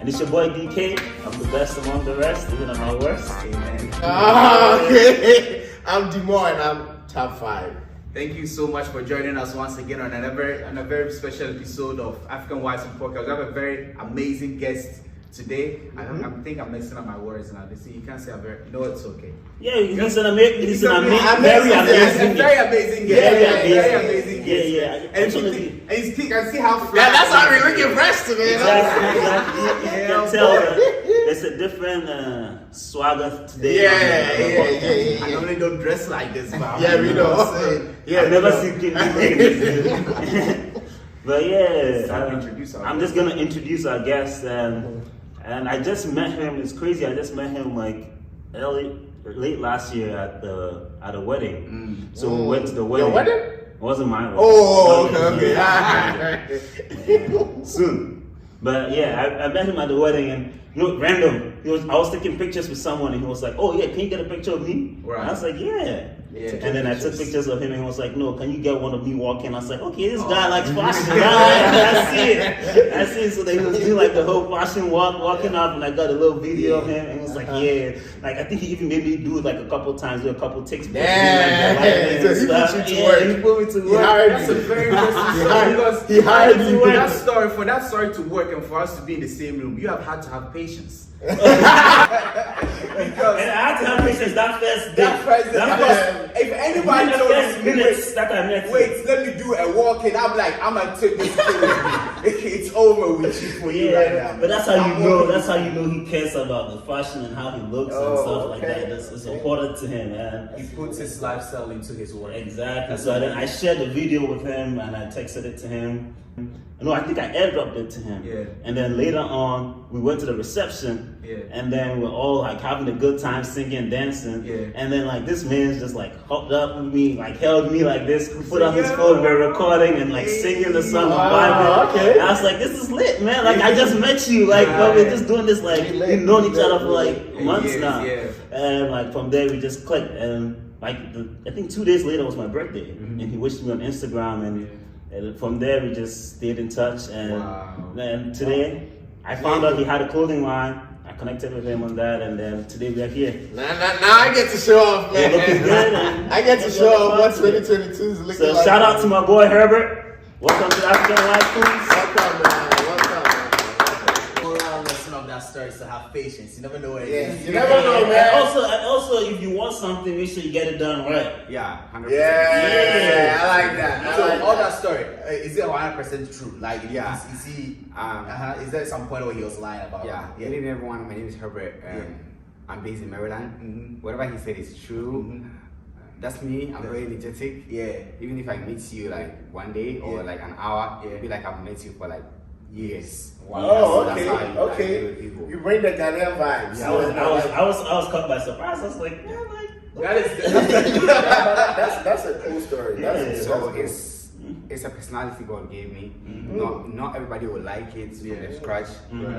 It's your boy DK. I'm the best among the rest, even at my worst. Amen. Okay. I'm Demore and I'm top 5. Thank you so much for joining us once again on a very special episode of African Wives and Podcast. We have a very amazing guest today. I think I'm messing up my words now. They say you can't say a very. No, it's okay. Yeah, he's an very amazing guest. Very amazing guest. Yeah. And you can see how Yeah, that's how we're looking fresh today. Exactly. You can tell there's a different swagger today. Yeah. I normally don't dress like this, but Yeah, we know. Yeah, I've never seen people like this. But I'm just gonna introduce our guest, and I just met him. It's crazy. I just met him like late last year at a wedding. So we went to the wedding. Your wedding? It wasn't my wedding. Oh, okay. Soon. But yeah, I met him at the wedding, and random. I was taking pictures with someone, and he was like, "Oh yeah, can you get a picture of me?" Right. And I was like, "Yeah." And then I took pictures of him, and he was like, "No, can you get one of me walking?" I was like, "Okay, this guy likes fashion." I see it. So they was doing like the whole fashion walking up, and I got a little video of him, and he was like, "Yeah." Like I think he even made me do it like a couple times, do a couple takes. So he put you to work. He put me to work. That's a very interesting story because he hired you. For that story to work and for us to be in the same room, you have had to have patience. And I had to have patience that first day. If anybody told me, minutes that I met wait, let me do a walk-in, I'm like, I'm gonna take this thing with me. It's over with you for you right now. But that's how you know. That's how you know he cares about the fashion and how he looks and stuff like that. It's important to him, man. He puts his lifestyle into his work. Exactly. So then I shared the video with him and I texted it to him. No, I think I airdropped it to him. Yeah. And then later on, we went to the reception. Yeah. And then we're all like having a good time singing, dancing. Yeah. And then like this man's just like hopped up with me, like held me like this, put on his phone, we're recording and like singing the song and vibing. Okay. And I was like, this is lit, man. Like I just met you. Like but we're just doing this like we've known each other for like months now. Yeah. And like from there we just clicked. And like I think 2 days later was my birthday. And he wished me on Instagram and from there we just stayed in touch, and then today I found out he had a clothing line. I connected with him on that, and then today we are here. Now I get to show off, man. Looking good. I get to show off what 2022 is looking So like. shout out to my boy Herbert. Welcome to African Wives Queens. Welcome, man. That story to have patience. You never know what it is. You never know, man. And also, if you want something, make sure you get it done right. Yeah, 100%. Yeah, I like that. So all that story, is it 100% true? Like, is he? Is there some point where he was lying about? Good evening, everyone. My name is Herbert. I'm based in Maryland. Whatever he said is true. That's me. I'm very energetic. Yeah. Even if I meet you like one day or like an hour, it'll be like I've met you for like years. Wow. Oh, Okay. You bring the Ghanaian vibes. I was caught by surprise. I was like, yeah, like That's a cool story. So it's a personality God gave me. Not everybody will like it from scratch,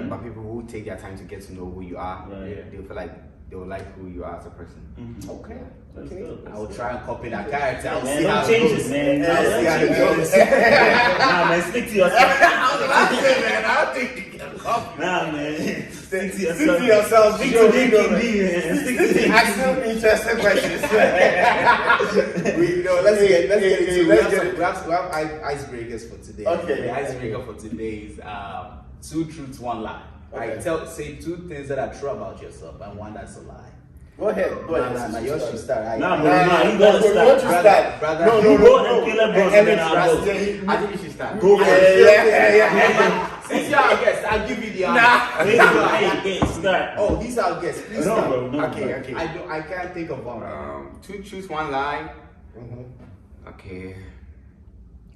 but people who take their time to get to know who you are, they'll feel like they will like who you are as a person. Okay. I will try and copy that character. I'll man, see don't how change it goes. it, man. I'll see how it goes. Nah, man, stick to yourself. I don't think you can copy. Nah, man. Stick to Stick to yourself. Stick to DKB, man. Stick to DKB. Ask them interesting questions. Let's get into it. We have icebreakers for today. Okay. The icebreaker for today is 2 truths, 1 lie. Okay. Right? Say 2 things that are true about yourself and 1 that's a lie. Go ahead. Nah, yours should start. Nah, you gotta start. Brother. No. And Caleb goes, and then I'll go. I think you should start. Go for it. Yeah. Since you are a guest, I'll give you the answer. Hey, start. Oh, these are guests. Please No, start. bro, no. Okay. I can't think of one. 2 truths, 1 lie. Okay.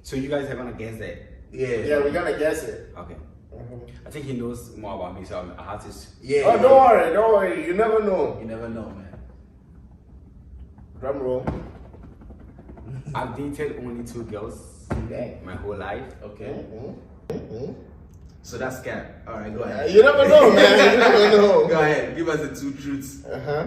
So you guys are gonna guess that? Yeah, we're gonna guess it. Okay. I think he knows more about me, so I have to. Oh, don't worry. You never know. You never know, man. Drum roll. I've dated only 2 girls my whole life. Okay. So that's cap. All right, go ahead. You never know, man. You never know. Go ahead. Give us the 2 truths. Uh-huh.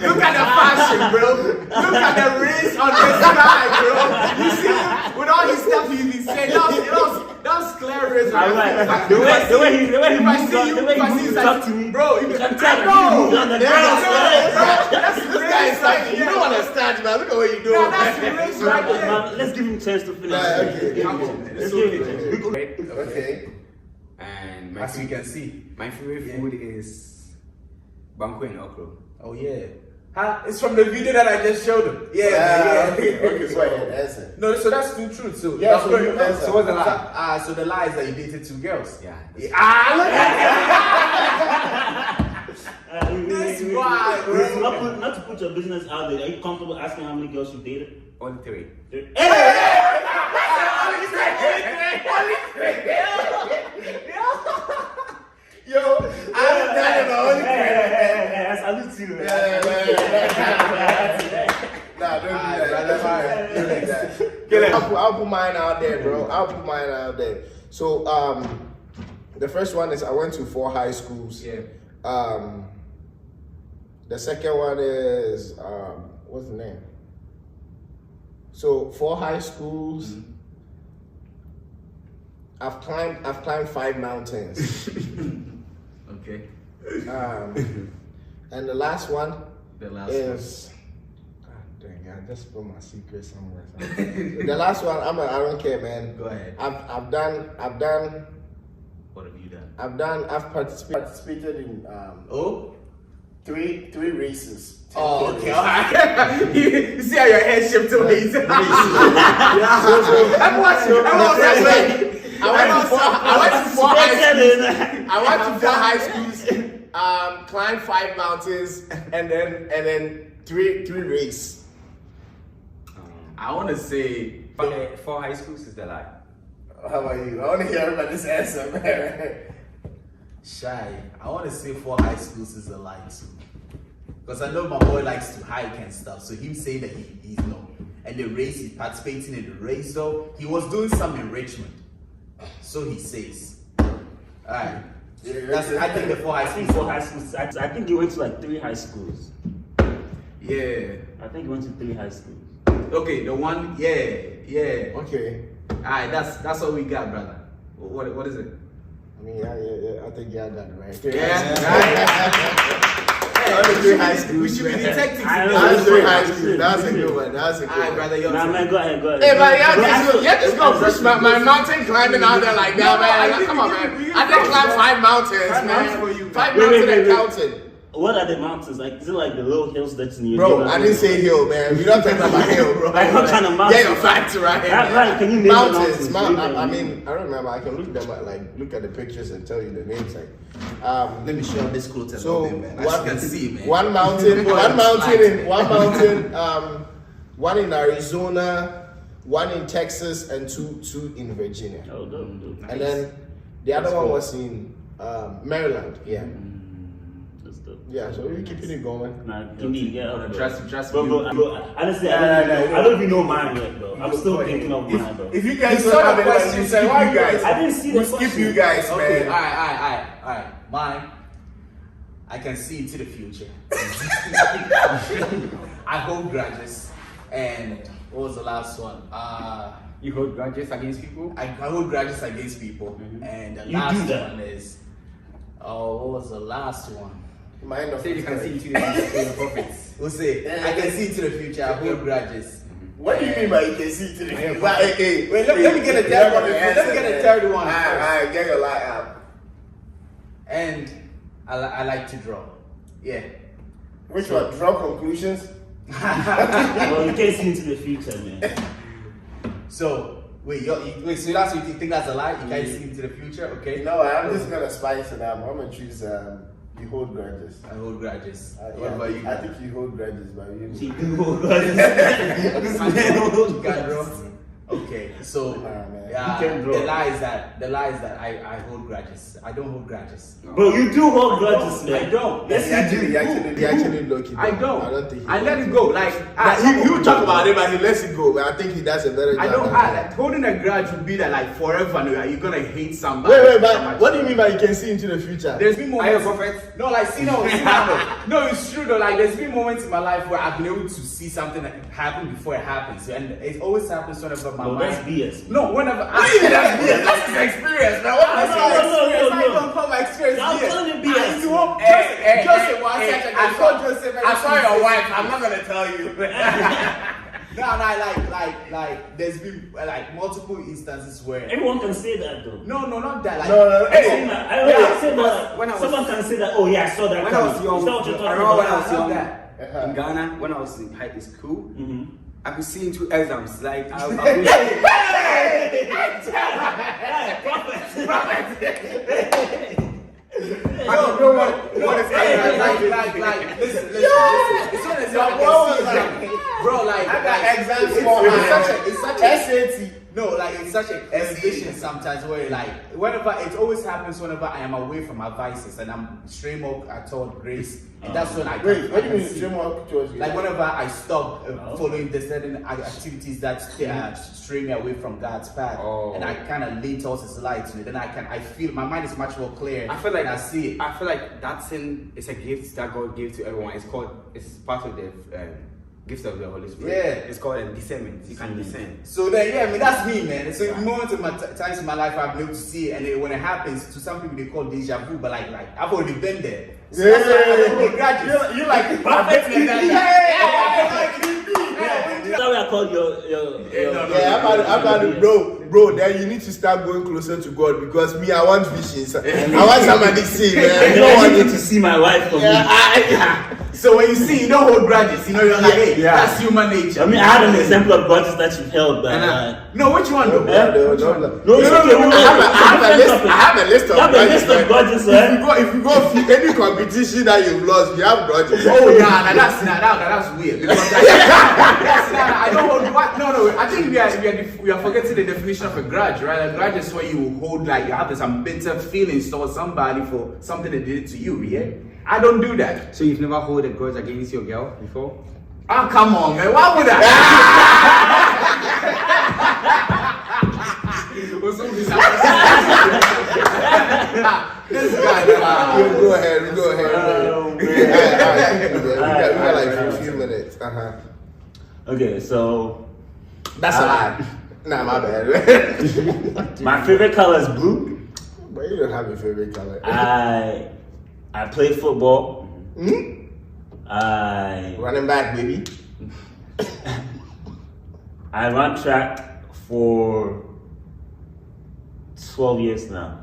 Look at the fashion, bro. Look at the wrist on this guy, bro. You see him with all his stuff he's been saying. That was clear wrist. The way he talk to me, bro. You can tell. That's This guy is like, you don't understand, man. Look at what you're doing. No, that's the wrist right there. Let's give him a chance to finish. Okay. Let's give him a chance. Okay. And As you can see. my favorite food is banku and okra. Oh yeah. It's from the video that I just showed him. Yeah. Okay, so answer. No, so that's 2 truths. So Yeah, so you answer. So what's the lie? So the lie is that you dated 2 girls. Yeah. Look at this guy, bro. Not to put your business out there. Are you comfortable asking how many girls you dated? Only 3. Yo, I don't know. I salute you. Nah, don't do that. I'll put mine out there, bro. I'll put mine out there. So, the first one is I went to 4 high schools. Yeah. The second one is what's the name? So 4 high schools. Mm-hmm. I've climbed 5 mountains. Okay. And the last one is. Dang, I just put my secret somewhere. The last one, I don't care, man. Go ahead. I've done. What have you done? I've participated in 3 races. Oh, okay. All right. You see how your head shifted to me. I went to 4 high schools, climbed 5 mountains, and then 3 races. I want to say 4 high schools is the lie. How about you? I want to hear everybody's answer, man. Shy. I want to say 4 high schools is a lie too. Because I know my boy likes to hike and stuff, so him saying that he's no. And the race, he's participating in the race though. He was doing some enrichment. So he says. Alright. I think the 4 high schools. I think he went to like 3 high schools. Yeah. I think he went to 3 high schools. Okay, the one, yeah. Okay. Alright, that's what we got, brother. What is it? I mean, yeah. I think y'all got it right. Yeah. Only 3 high schools. We should be detectives. That's 3 high schools. That's a good one. Alright, brother. Nah, man, go ahead. Hey, man, y'all just gonna push my mountain climbing out there like that, man. Come on, man. I didn't climb 5 mountains, man. 5 mountains and counting. What are the mountains? Like, is it like the little hills that's near? Bro, I didn't say hill, man. We don't talk about hill, bro. Like, what kind of mountains? Yeah, your facts right here. Right, can you name mountains? mountains? I mean, I don't remember. I can look them at look at the pictures and tell you the names. Like, let me show you this quote a so little bit, man. As you can see, man. one mountain, one in Arizona, 1 in Texas, and two in Virginia. Oh, dope. And then the other one was in Maryland. Yeah. Yeah, so we're keeping it going. Trust me. Bro, Honestly, I don't even know mine yet, bro. I'm still thinking of mine, bro. If you guys don't have any questions, say why you guys? I didn't see the skip question. you guys, Okay, man. alright. Mine. I can see into the future. I hold grudges. And what was the last one? You hold grudges against people? I hold grudges against people. And the last one is what was the last one? Mind of Say you can see into the future profits. We'll say I can see into the future. I hold grudges. What do you mean by you can see to the future? Wait, let me get a third one. Let me get a third one. Alright, get your light out. And I like to draw. Yeah. Which one? Draw conclusions? Well, you can't see into the future, man. So wait, so that's what you think that's a lie? You can't see into the future, okay? No, I'm just gonna spice it up. I'm gonna choose you hold grudges. I hold grudges. What about you? I think you hold grudges, but you She do hold grudges. You got draw. Okay, so can draw. the lie is that I hold grudges. I don't hold grudges. Bro, you do hold grudges, man. I don't. Yes, you do. He actually lucky. I don't. I don't think I let it go. Like he will talk about it, but he lets it go. But I think he does a better job. I don't. Like, holding a grudge would be that like forever. You're gonna hate somebody. Wait, but what do you mean by you can see into the future? There's been moments. Are you a prophet? No, like no, it's true though. Like there's been moments in my life where I've been able to see something that happened before it happens, and it always happens whenever my mind. That's BS. No, whenever that's his experience, man. What I don't call my experience. I'm telling you, BS. Joseph was such a I saw your wife. I'm not gonna tell you. No, like there's been like multiple instances where Everyone can say that though. no, not that. Like, No. I say that. when I was- Someone can say that. Oh yeah, I saw that. When I was young, Is that what you're I talking remember when I about? was young that. in Ghana, when I was in high school, I could see into exams. Like, I was Listen. It's not as bro, like, I got exams it's such a SAT. No, like it's such an exhibition sometimes where like whenever it always happens whenever I am away from my vices and I'm straight up toward grace. And that's when I Wait, what do you mean see. stream up towards you? Like whenever I stop following the certain activities that stray me away from God's path, and I kind of lean towards His light, then I feel my mind is much more clear. I feel like I see it. I feel like that sin is a gift that God gave to everyone. It's part of the gift of the Holy Spirit. Yeah. It's called discernment. You can discern. So then, that's me, man. So in moments of my times in my life, I've been able to see it, and when it happens, to some people they call deja vu, but like I've already been there. So that's why I don't hold grudges. You like Perfect. Yeah. Sorry, I called your. Yeah, I'm about to, bro. Then you need to start going closer to God because me, I want visions. I want somebody to see, man. I don't want you to see my wife from me. So when you see, you don't hold grudges. You know, you're like, hey, that's human nature. I mean, I had an example of grudges that you've held, but No, which one though? no, I have a list of You have a list of grudges, man. If you go any competition that you've lost, you have grudges. Oh, that's weird. Because I don't hold what? No. I think we are forgetting the definition of a grudge, right? A grudge is where you hold like you have some bitter feelings towards somebody for something they did to you, yeah? I don't do that. So you've never held a grudge against your girl before? Oh, come on, man. Why would I? This guy, Go ahead. We got like a few minutes. Okay, so That's a lie. Nah, my bad. my favorite color is blue. But you don't have a favorite color. I play football. Running back, baby. I run track for 12 years now.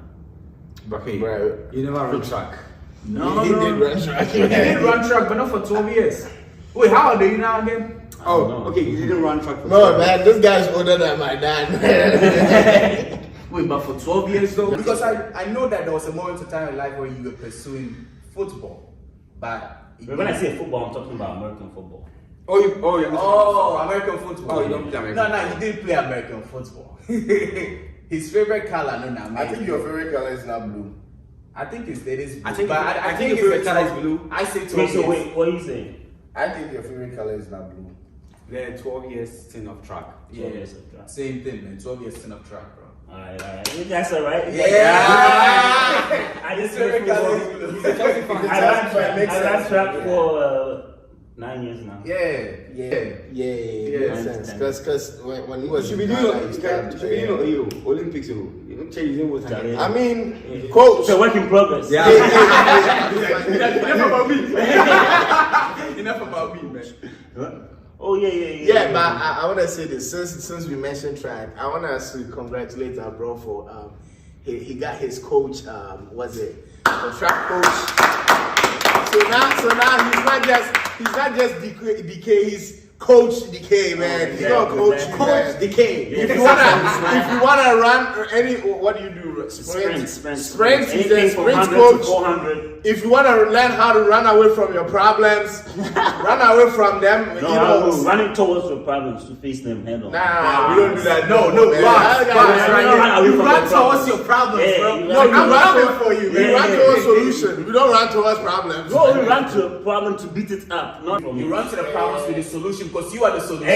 Okay, bro. You never run track. No. He did run track. He did run track, but not for 12 years. Wait, how old are you now again? Oh, okay. You didn't run track for No, man, this guy's older than my dad. Wait, but for 12 years though? Because I know that there was a moment of time in life where you were pursuing football, but When I say football, I'm talking about American football. American football. Oh, you don't play American No, you didn't play American football. His favorite color, I think your favorite color is not blue. I think it is blue. I think it's your favorite the color is 12 blue. I say 12 Wait, so years. wait, what are you saying? I think your favorite color is not blue. The 12 years stint of track. Yeah, 12 years of track. same thing, man. 12 years in of track, bro. Alright. That's alright. Yeah. I just favorite color is blue. I ran track for 9 years now. Yeah, makes sense. Because when he was You should be in doing Ghana, he started Olympics. You don't change your name. I mean, coach. It's a work in progress. Yeah. Enough about me. Enough about me, man. Oh yeah. Yeah, but I want to say this since we mentioned track, I want us to congratulate our bro for he got his coach the track coach. So now he's not just DK, he's Coach Decay, man. He's not Coach Decay. If you wanna run any, what do you do? Sprints. He's a sprint coach. 400. If you wanna learn how to run away from your problems, run away from them. Running towards your problems to face them head on. Nah, we don't do that. No, you run towards your problems, bro. No, we run for you. We run towards solution. We don't run towards problems. No, we run to a problem to beat it up. Not from You run to the problems with the solution because you are the solution.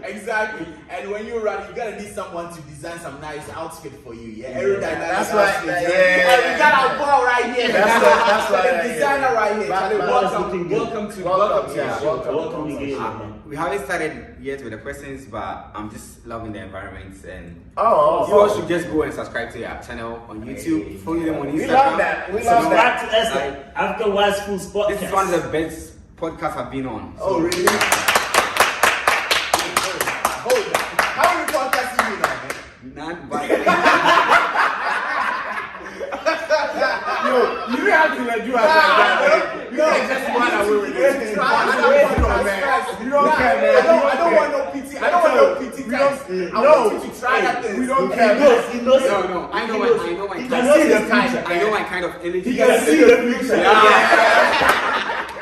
Exactly. And when you run, you gotta need someone to design some nice outfit for you. Yeah, That's why. And we got our ball right here. That's why. The designer right here. Welcome to We haven't started yet with the questions, but I'm just loving the environment, and you all all should just go and subscribe to our channel on YouTube. Follow them on Instagram. We love that. Subscribe to us after Wise Foods Podcast. This is one of the best podcasts I've been on. Oh, really? Hold on. How many podcasts you been on, man? None, but you don't have to do us like that. You can't just run away with it. You don't care, man. I don't want no PT. I don't want no PT test. I want you to try that thing. We don't care. He knows. I know my kind of energy. He can see the future.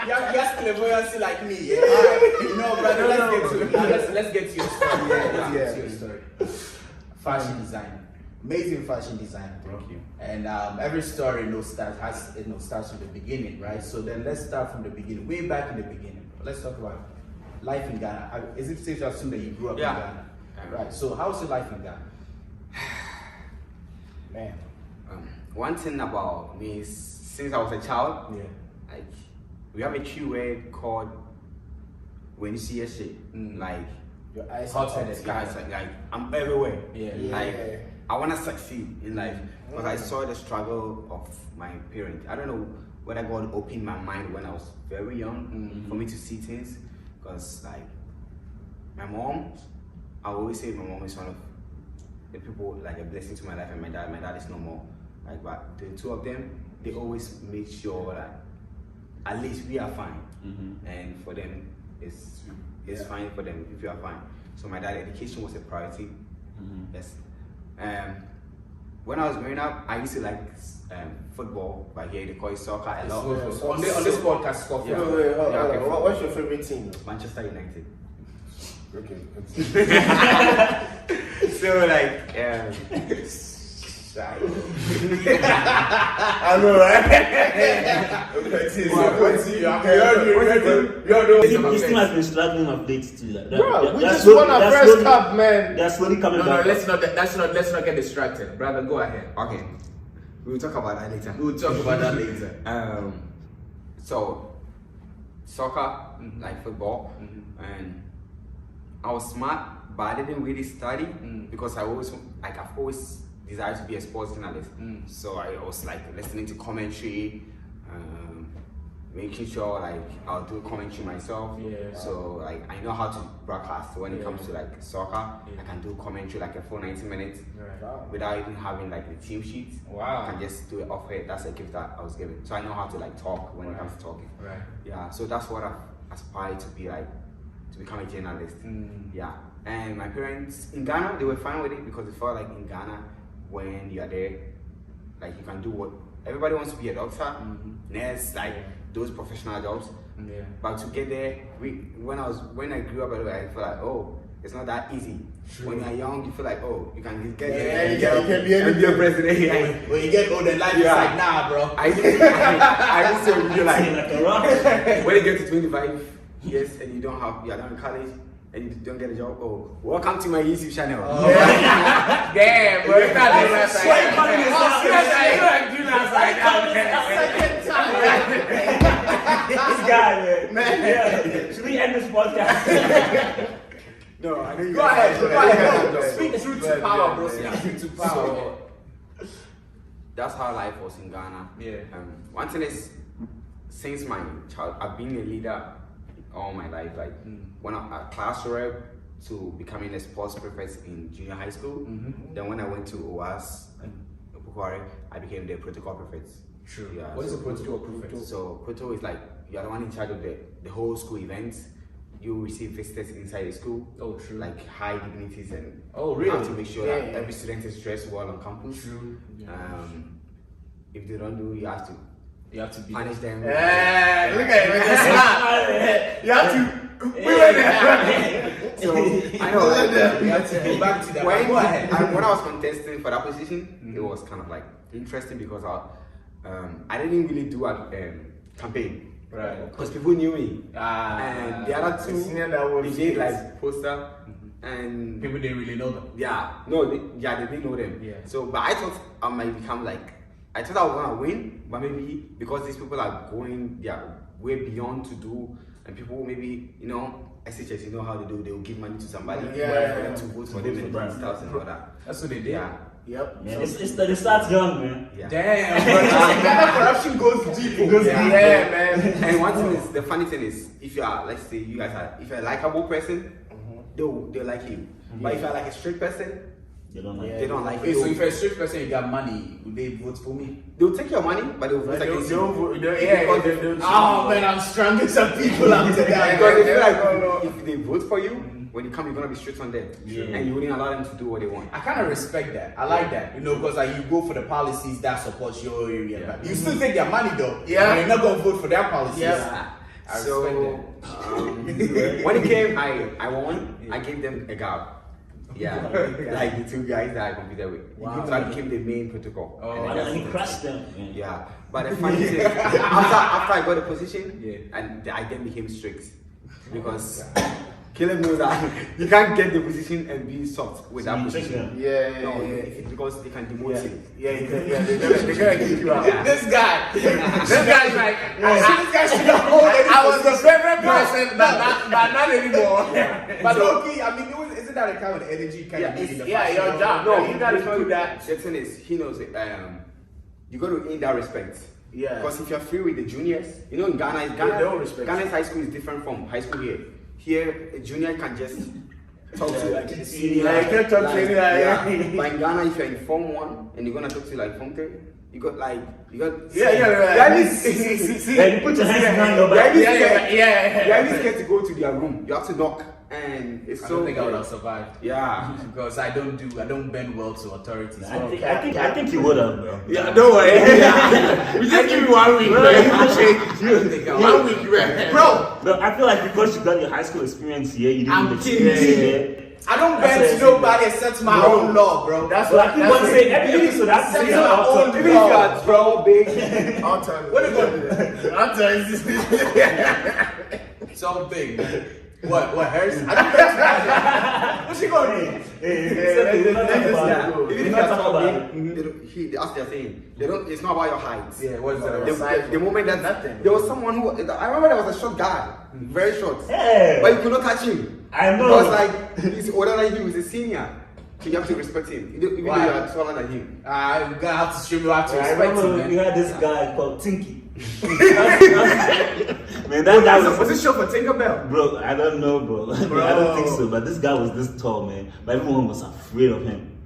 You have clairvoyancy like me, yeah? Brother, let's get to your story. Let's get to your story. Fashion design. Amazing fashion design, bro. Thank you. And every story starts from the beginning, right? So then let's start from the beginning, way back in the beginning. Bro. Let's talk about life in Ghana. Is it safe to assume that you grew up in Ghana? Right. So how's your life in Ghana? Man. One thing about me is, since I was a child, like, we have a tree word called when you see a shit, like Your eyes hot-headed. like I'm everywhere. Like I want to succeed in life because I saw the struggle of my parents. I don't know whether God opened my mind when I was very young for me to see things, because like my mom, I always say my mom is one of the people, like a blessing to my life, and my dad is no more. Like, but the two of them, they always make sure that at least we are fine, and for them it's fine for them if you are fine. So my dad, education was a priority. Yes. When I was growing up, I used to like football, but here they call it soccer a lot. On this podcast, Wait, what's your favorite team? Manchester United. Okay. So like, I know, right? This team has been struggling of late too. Bro, we just won our first cup, man. They're slowly coming back. Let's not get distracted, brother. Go ahead. Okay, we'll talk about that later. So soccer, like football, and I was smart, but I didn't really study because I've always desired to be a sports journalist. So I was like listening to commentary, making sure like I'll do commentary myself. So like I know how to broadcast when it comes to like soccer. I can do commentary like a full 90 minutes without even having like the team sheet. I can just do it off head. That's a gift that I was given. So I know how to like talk when it comes to talking. Yeah. So that's what I aspired to be, like, to become a journalist. Yeah. And my parents in Ghana, they were fine with it because they felt like in Ghana, when you are there, like you can do what everybody wants to be, a doctor, nurse, like those professional jobs. But to get there, when I grew up, I felt like, oh, it's not that easy. When you're young, you feel like, oh, you can get there. You can be a president. When you get older, life is like, nah, bro. I just say, you like when you get to 25 years and you're done in college, and you don't get a job, oh, welcome to my YouTube channel. Damn, bro. It's not This guy, man. Should we end this podcast? No, I know you Go ahead. Speak truth to power, bro. Speak truth to power. So, that's how life was in Ghana. One thing is, since my child, I've been a leader all my life. Like when I class rep to becoming a sports prefect in junior high school. Then when I went to OAS, I became the protocol prefect. True. Yeah, What is so- a protocol prefect? So proto is like you're the one in charge of the whole school events. You receive visitors inside the school. Oh, true. Like high dignities and Oh, you have really? to make sure that every student is dressed well on campus. True. Yeah. If they don't do, you have to be punish them. Look at it. You have to. We were there. So I know. We have to go back to that. When Go ahead. when I was contesting for that position, it was kind of like interesting because I didn't really do a campaign. Right. Because people knew me. And the other two, they did like poster, and People didn't really know them. they didn't know them. Yeah. So, but I thought I might become like, I thought I was gonna win, but maybe because these people are going, way beyond to do, and people maybe, SHS, you know how they do, they will give money to somebody for them to vote for them and stuff and all that. That's what they did. Yeah. Yep. Yeah, it starts young, man. Yeah. Damn, bro. Corruption goes deep. It goes deep, man. And one thing is, the funny thing is, if you are, let's say you guys are, if you're a likable person, they'll like you. But if you're like a strict person, They don't like they don't like Okay, you. so if you're a strict person, you got money, would they vote for me? They'll take your money, but they'll vote against you. Oh man, I'm strangling some people out there. Because they feel like if they vote for you, when you come, you're gonna be strict on them, and you wouldn't allow them to do what they want. I kind of respect that. I like that, because like you go for the policies that support your area. You still take their money though. Yeah. But you're not gonna vote for their policies. Yeah. I So when it came, I won. I gave them a gap. Yeah, like the two guys that I competed with. Wow. So I became the main protocol. Oh, and he crushed them. Yeah, but the funny thing, after I got the position, and I then became strict because Caleb knows that you can't get the position and be soft with that position. It's because they can demote you. They're gonna kick you out. This guy's like, this guy should have hold it. I was the favorite person, but not anymore. But okay, I mean, isn't that a kind of energy kind of need in the fashion? Your job. No, you gotta do that. The thing is, he knows it. You got to earn that respect. Yeah. Because if you're free with the juniors, in Ghana, they don't respect Ghana's high school is different from high school here. Here, a junior can just talk to you like a senior. Yeah, you can talk to yeah. But in Ghana, if you're in Form 1 and you're gonna talk to like Form 3, you got. You put your hands behind your back. You at least get to go to their room. You have to knock, and it's I so. don't think I would have survived. Yeah. Because I don't bend well to authorities. I think you would have, bro. Yeah, don't worry. We just give you 1 week, man. 1 week, man. Bro, I feel like because you got your high school experience here, you didn't experience here. I don't bend to nobody except my own law, bro. That's But I keep on saying every episode, that's That's saying my also. own Even if you are tall, big, I'll tell you. What are you gonna do? I'll tell you. It's all big. What, Harris? I don't bend to nobody. What's she gonna do? We're not talking about it. even if We're you not are talking tall, about big, it. as they're saying, they don't. It's not about your height. Yeah, what is that? The moment that Nothing. there was someone who I remember there was a short guy, very short, Hey. but you could not touch him. I know. Because like he's older than you, he's a senior, so you have to respect him, even though Why? you are taller than him. I'm gonna have to stream you out to I respect remember him, we man. had this guy called Tinky. Man, that guy was. What's this show for Tinkerbell? Bro, I don't know, bro. I don't think so. But this guy was this tall, man. But everyone was afraid of him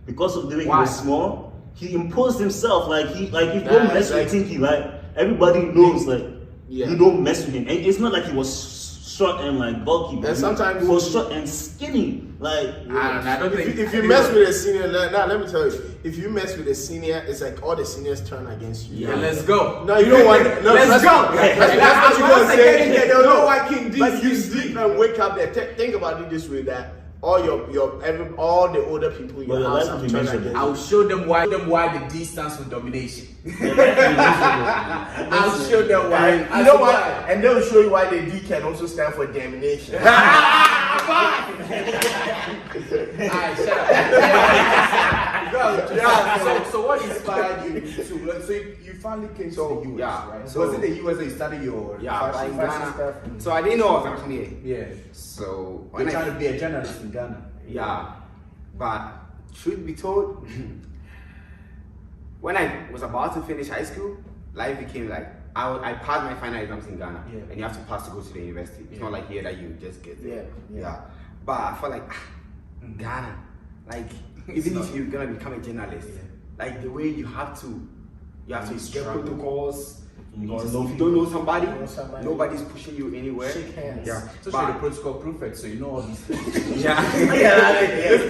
because of the way he was small. He imposed himself like you don't mess with Tinky. Like everybody knows, like you don't mess with him. And it's not like he was short and like bulky, but And sometimes he was short and skinny. Like I don't think. If you mess with a senior, now let me tell you, if you mess with a senior, it's like all the seniors turn against you. Yeah, let's go. No, you don't want. No, Let's go. That's what you're gonna say. They don't know why King D. But you sleep and wake up there. Think about it this way: that all all the older people in But your your house life have will be turned miserable. against I'll you. show them why the D stands for domination. I'll show them why. And you know what? And they'll show you why the D can also stand for damnation. Alright, shut up. So what inspired you to? So you finally came to the US, yeah, right? so- Was it the US that you studied your Like in fashion Ghana. stuff? So I didn't know I was gonna come here. Yeah. So You're trying to be a journalist in Ghana. yeah, but truth be told, when I was about to finish high school, life became like I passed my final exams in Ghana, and you have to pass to go to the university. It's not like here that you just get there. Yeah. But I felt like Ghana, like even if you're gonna become a journalist, like the way you have to get struggle. protocols. Because know if you don't know somebody, somebody, nobody's pushing you anywhere. shake hands. Yeah, So you're the protocol prefect, so you know all these things. yeah.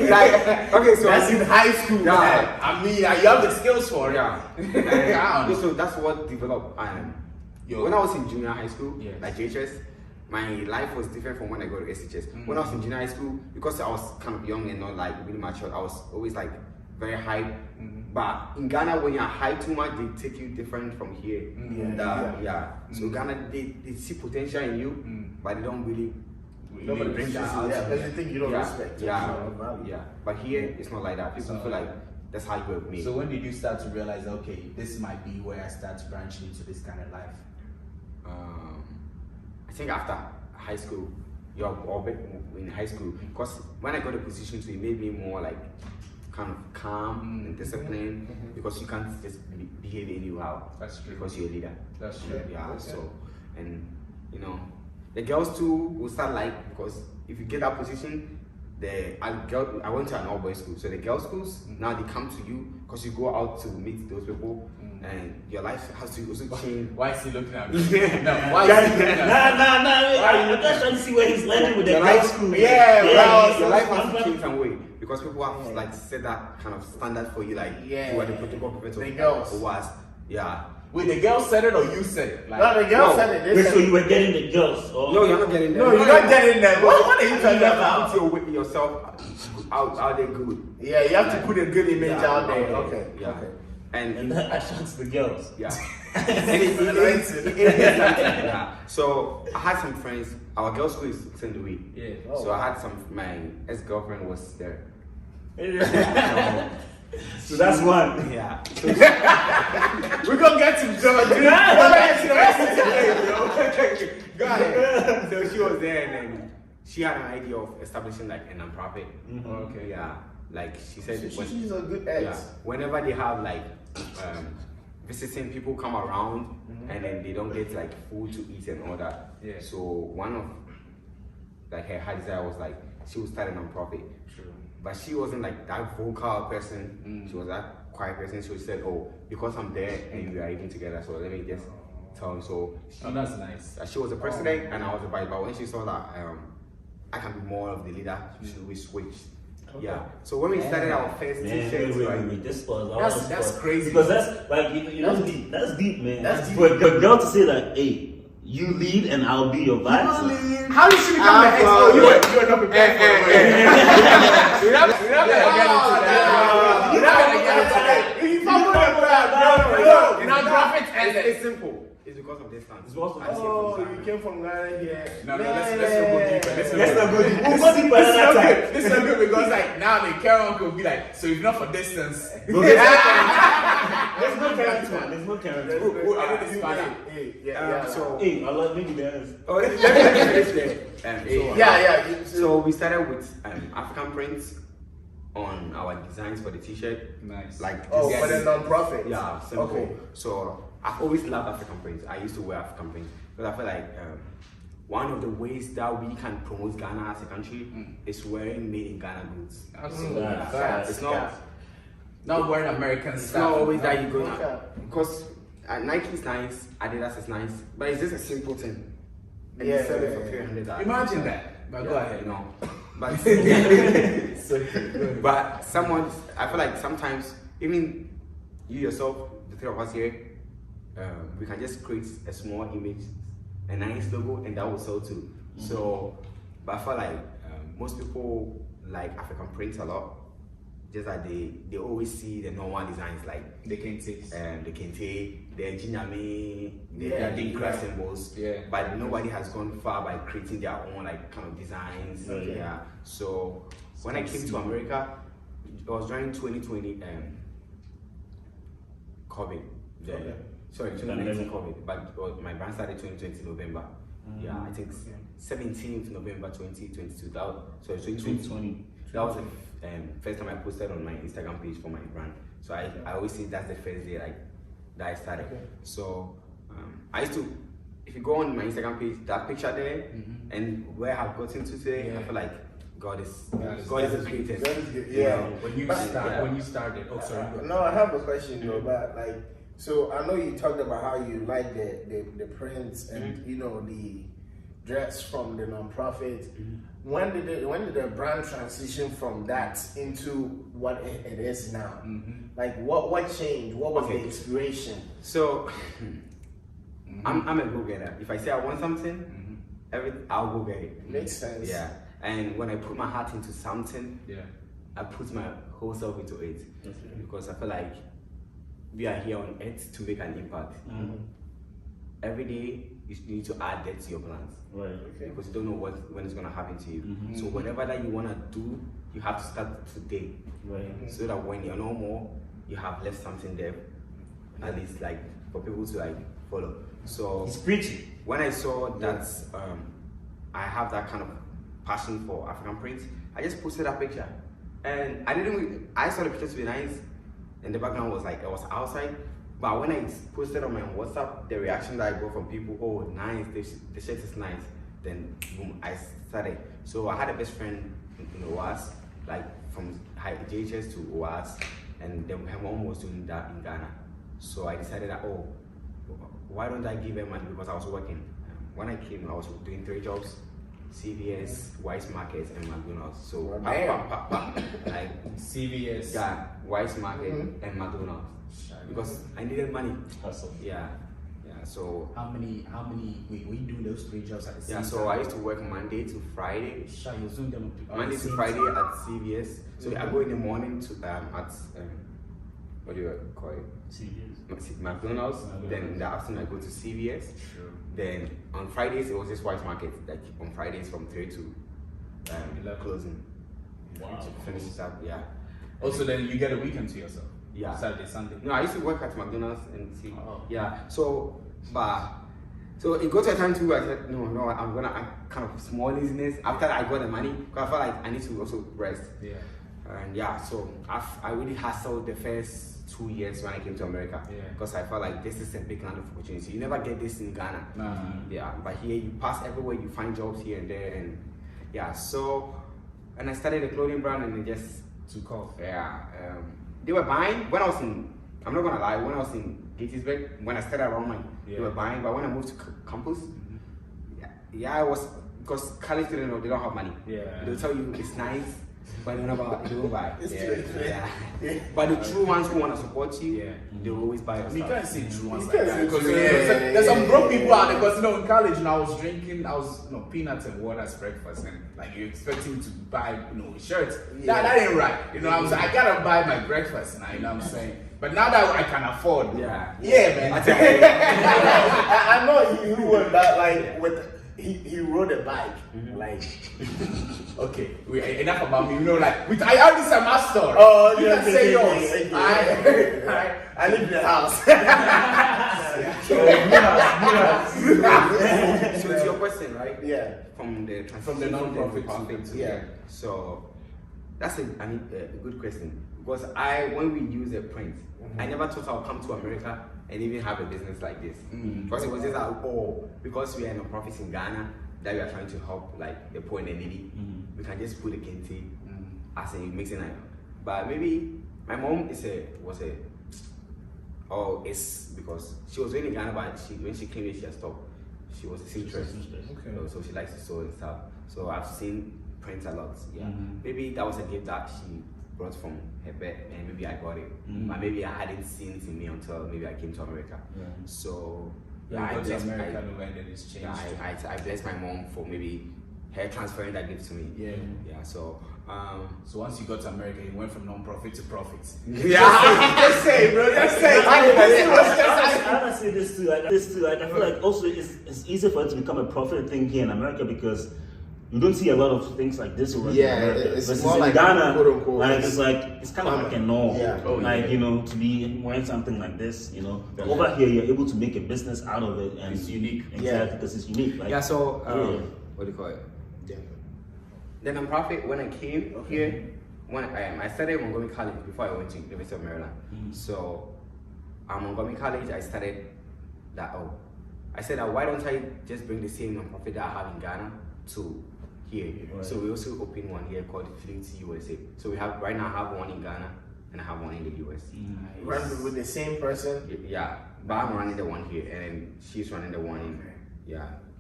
Like, okay, so That's in high school. Yeah. Man. I mean, you have the skills for it. yeah. Yeah. So that's what developed. When I was in junior high school, Yes. like JHS, my life was different from when I go to SHS. When I was in junior high school, because I was kind of young and not like really mature, I was always like very hype. But in Ghana, when you're hype too much, they take you different from here. So Ghana, they see potential in you, but they don't really Nobody bring that out. Yeah, everything you don't Yeah, respect. yeah. But here, it's not like that. People feel like that's how you work me. So when did you start to realize, okay, this might be where I start branching into this kind of life? I think after high school, you're all in high school, because when I got a position to, it made me more like kind of calm and disciplined, because you can't just behave anyhow. That's true. Because you're a leader. That's true. Yeah. So, and you know, the girls too will start like, because if you get that position, I went to an all boys school, so the girls schools now they come to you because you go out to meet those people, and your life has to also change. Why is he looking at me? No, why is he looking at me? Nah. I'm just trying to see where he's landing with the Your girls' life- school. Your life has to change some way, because people have like set that kind of standard for you, like you are the protocol professor. The girls. Or was, yeah. Wait, the girl said it or you said it? Like, No, the girl No. said it. They Wait, said so it. you were getting the girls? Or? No, you're not getting there. No, you're not getting there. What are you talking about? Put yourself out there good. Yeah, you have to put a good image out there. Okay. Yeah. Okay. And that attracts the girls. Yeah. And yeah. So I had some friends. Our girls' school is St. Louis. Yeah. So I had my ex-girlfriend was there. So that's one. Yeah. We're gonna get to John. Go ahead. So she was there, and then she had an idea of establishing like a non-profit. Okay. Yeah. Like she said, She's a good yeah, ex. whenever they have like visiting people come around, and then they don't get like food to eat and all that. Yeah. So one of like her hard desire was like she would start a non-profit. True. But she wasn't like that vocal person. She was that quiet person. So she said, "Oh, because I'm there and we are eating together, so let me just tell him." So Oh, that's nice. she was the president and I was the vice. But when she saw that I can be more of the leader, we switched. Yeah. So when we started our first t-shirts, Wait, this was That's crazy. Because that's like you know that's deep, man. That's deep. For a girl to say like, hey, you lead and I'll be your vice. How did she become the ex? Oh, you were not prepared for it. You're not gonna get into that. You fumbled the bag. You're not profit ended. it's simple. It's because of distance. It's also- I came from Oh, Ghana. you came from Ghana here. No, let's not go deeper. Let's not go deep. We'll go deeper This is another not time. good. This is not good because like now the care uncle will be like, so if not for distance, There's no carrot one. There's no carrot. who edit this part out? Hey, yeah. So Hey, I love maybe there's. let me finish there. Yeah. So we started with African prints on our designs for the t-shirt. Nice. Like Oh, this. for the non-profit. Yeah, simple. Okay. So I've always loved African prints. I used to wear African prints because I feel like one of the ways that we can promote Ghana as a country is wearing made in Ghana goods. Absolutely. Yeah. Facts, It's not. Not wearing American It's stuff. not always that you go Okay. because Nike is nice, Adidas is nice, but it's just a simple thing. And Yeah, you sell it yeah, for $300. Imagine that. But go ahead. You know, but but I feel like sometimes even you yourself, the three of us here, we can just create a small image, a nice logo, and that will sell too. So, but I feel like most people like African prints a lot. Just that they always see the normal designs like They can taste. the kente, the jinyame, the Yeah. symbols. Yeah. But nobody has gone far by creating their own like kind of designs. Okay. Yeah. So when I came to America, it was during 2020 COVID. Okay. Sorry, 2019 COVID. But my brand started 2020 November. Yeah, I think 17th November 2022. So 2020. That was the first time I posted on my Instagram page for my brand. So I always say that's the first day like that I started. Okay. So I used to, if you go on my Instagram page, that picture there and where I've gotten to today, I feel like God is God the greatest. God is good. You Yeah. know, When you started, oh sorry. No, I have a question though, but like, so I know you talked about how you like the prints and you know the dress from the non-profit. When did the brand transition from that into what it is now? Like what changed? What was the inspiration? So I'm a go-getter. If I say I want something, I'll go get it. Makes sense. Yeah. And when I put my heart into something, Yeah. I put my whole self into it. Because I feel like we are here on earth to make an impact. Every day you need to add that to your plans. Right. Okay. Because you don't know when it's gonna happen to you. So whatever that you wanna do, you have to start today. Right. So that when you're no more, you have left something there, at least like for people to like follow. So He's preaching. when I saw that I have that kind of passion for African print, I just posted that picture, and I saw the picture to be nice, and the background was like it was outside. But when I posted on my WhatsApp, the reaction that I got from people, oh nice, the shirt is nice. Then boom, I started. So I had a best friend in OAS, like from JHS to OAS, and then her mom was doing that in Ghana. So I decided that, oh, why don't I give her money, because I was working. When I came, I was doing 3 jobs: CVS, Wise Market, and McDonald's. So like CVS. yeah, Wise Market and McDonald's, because I needed money. Hustle. Yeah. So How many wait, were you doing those 3 jobs at the same time? so I used to work Monday to Friday. Sure, you was doing them Monday to Friday at CVS. So I go in the morning to at what do you call it? McDonald's. Then in the afternoon I go to CVS. Sure. Then on Fridays it was just White Market. Like on Fridays from 3 to 11. closing. Wow. To finish it up, yeah. Also, then you get a weekend to yourself. Yeah. Saturday, Sunday. No, I used to work at McDonald's and see. Oh. Yeah. So it got to a time too. I said no. I'm kind of small laziness after I got the money, because I felt like I need to also rest. Yeah. And yeah, so I really hustled the first 2 years when I came to America. Yeah. Because I felt like this is a big land of opportunity. You never get this in Ghana. Nah. Yeah, but here you pass everywhere, you find jobs here and there, and yeah. So, and I started a clothing brand, and it just Took off. yeah. They were buying when I was in. I'm not gonna lie. When I was in Gettysburg, when I started around mine, they were buying. But when I moved to campus, yeah, I was, because college students, they don't have money. Yeah. They'll tell you it's nice, but they don't buy. It's Yeah. true. Yeah. But the true ones who want to support you, Yeah. they will always buy your You stuff. can't say true ones You like can't that, say because true. there's some broke people out there. Because in college, I was drinking, peanuts and water as breakfast, and like you expect me to buy, shirts. Yeah. That ain't right. I gotta buy my breakfast now. You know what I'm saying? But now that I can afford, Yeah. man. I tell you. I know he was that like with he rode a bike like. Okay, enough about me. I already said my story. Oh, you yeah, can okay, say okay, yours. okay. I live in the house. So it's your question, right? Yeah. From the non-profit to yeah. So that's a good question, because when we use a print, I never thought I'll come to America and even have a business like this. Because it was just because we are in a profit in Ghana that we are trying to help like the poor and the needy, we can just put a kente as a mixing item. But maybe my mom is because she was really in Ghana, but when she came here she has stopped. She was a seamstress. Okay. So she likes to sew and stuff. So I've seen prints a lot. Yeah. Maybe that was a gift that she brought from Herbert, and maybe I got it. But maybe I hadn't seen it in me until maybe I came to America. So I I bless America, and then it's changed. I bless my mom for maybe her transferring that gift to me. Yeah. Yeah. So So once you got to America, you went from non-profit to profit. yeah. Just say, bro. Just say. I want to say this too. Like I feel like also it's easier for it to become a profit thing here in America, because you don't see a lot of things like this over Yeah, in America. it's Versus more in like Ghana, quote unquote, it's kind of like a norm. Yeah. To be wearing something like this, But over here, you're able to make a business out of it, and It's unique. Exactly, because it's unique. Like, Yeah. So yeah. what do you call it? Yeah. The non-profit, when I came here, when I started Montgomery College before I went to University of Maryland. So at Montgomery College, I started that. I said, why don't I just bring the same non-profit that I have in Ghana to here. Right. So we also opened one here called Fluency USA. So we have right now I have one in Ghana and I have one in the US. Run with the same person. Yeah, but I'm running the one here and then she's running the one in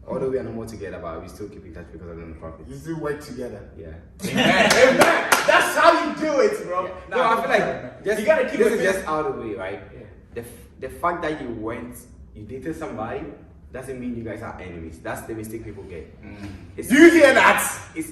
Although we are no more together, but we still keep in touch because of the profit. You still work together. Yeah. Amen. That's how you do it, bro. Yeah. No, I feel like you gotta keep this it is just out of the way, right? Yeah. The fact that you dated somebody doesn't mean you guys are enemies. That's the mistake people get. Do you hear that?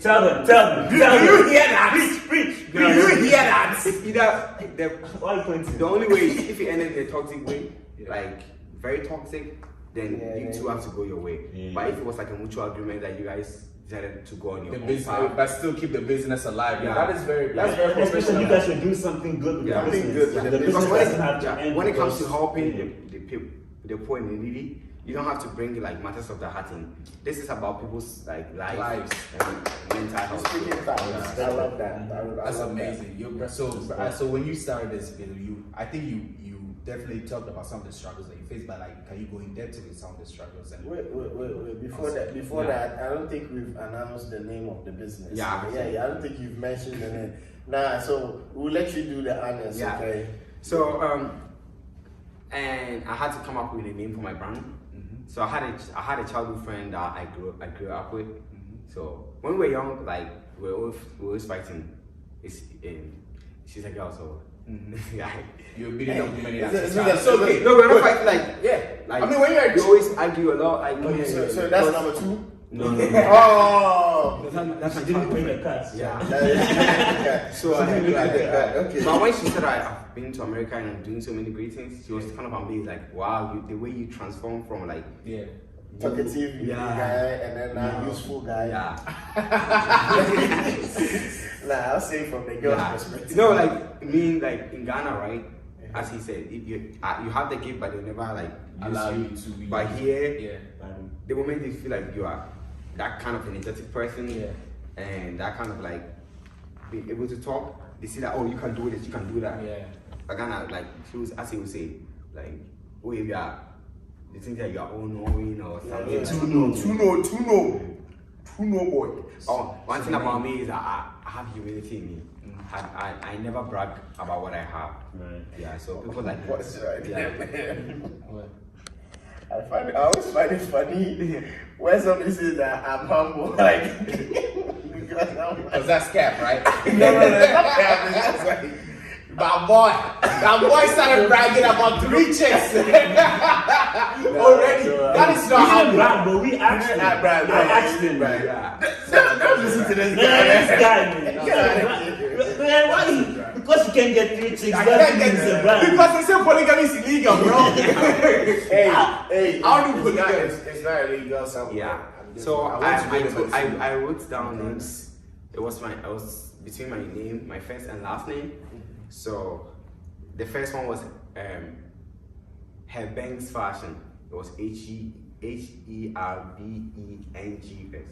Tell them. Do you hear that? Preach. Do you hear that? It's either Why you pointing? the only way is if you end it in a toxic way, like very toxic, then you two have to go your way. Yeah. But if it was like a mutual agreement that you guys decided to go on your The own business, path, but still keep the business alive. Yeah. That's very Especially professional. you guys should do something good with Yeah. the business. Good with The the business because doesn't have to end when it comes to because- helping the poor and the needy, you don't have to bring like matters of the heart in. This is about people's like lives and mental health. Speaking facts. I love that. That's amazing. So when you started this business, I think you definitely talked about some of the struggles that you faced, but like, can you go in depth with some of the struggles? And Wait. Before that, I don't think we've announced the name of the business. Yeah. I don't think you've mentioned the name. Nah, so we'll let you do the honors, Yeah. okay? So and I had to come up with a name for my brand. So I had a childhood friend that I grew up with. So when we were young, like we were always fighting. She's a girl, so yeah. you're beating up women in It's That's okay. okay. No, we're not fighting like I mean, when you're we always argue a lot. Like So that's number 2? no. Oh! That's She didn't bring the cards. Yeah. So okay. But when she said I've been to America and I'm doing so many great things, she was kind of amazed, like, wow, the way you transform from like Talkative guy and then useful guy. yeah. Nah, I'll say from the girl's perspective. You know, like me, like in Ghana, right? As he said, you have the gift, but they never like Allow use you to be- But here, Yeah. the moment they feel like you are that kind of energetic person, Yeah. and that kind of like being able to talk, they see that, oh, you can do this, you can do that. Yeah. But Ghana, like she was, as he would say, like, oh, if you are, you think that you are all knowing or something. Yeah. Like, Too no boy. Oh, one thing about me is that I have humility in me. I never brag about what I have. Right. Yeah, so people like What's right? yeah. I always find it funny when somebody says that I'm humble, like because I'm Because that's cap, right? no, that's not happening. That's like That boy started bragging about 3 chicks already. That is not We how didn't brag, but we actually. Not brag, I asked him. brag. Yeah. Don't listen to this Man, guy. this guy, Get man, why you? Because you can't get 3 chicks, I that can't means get it's a brand. because they say polygamy is illegal, bro. Hey, I don't do it's not- polygamy. it's not illegal somewhere. Yeah. I'm just- So I want to go to the I wrote down names. I was between my name, my first and last name. So the first one was Herbins Fashion. It was Herbengs.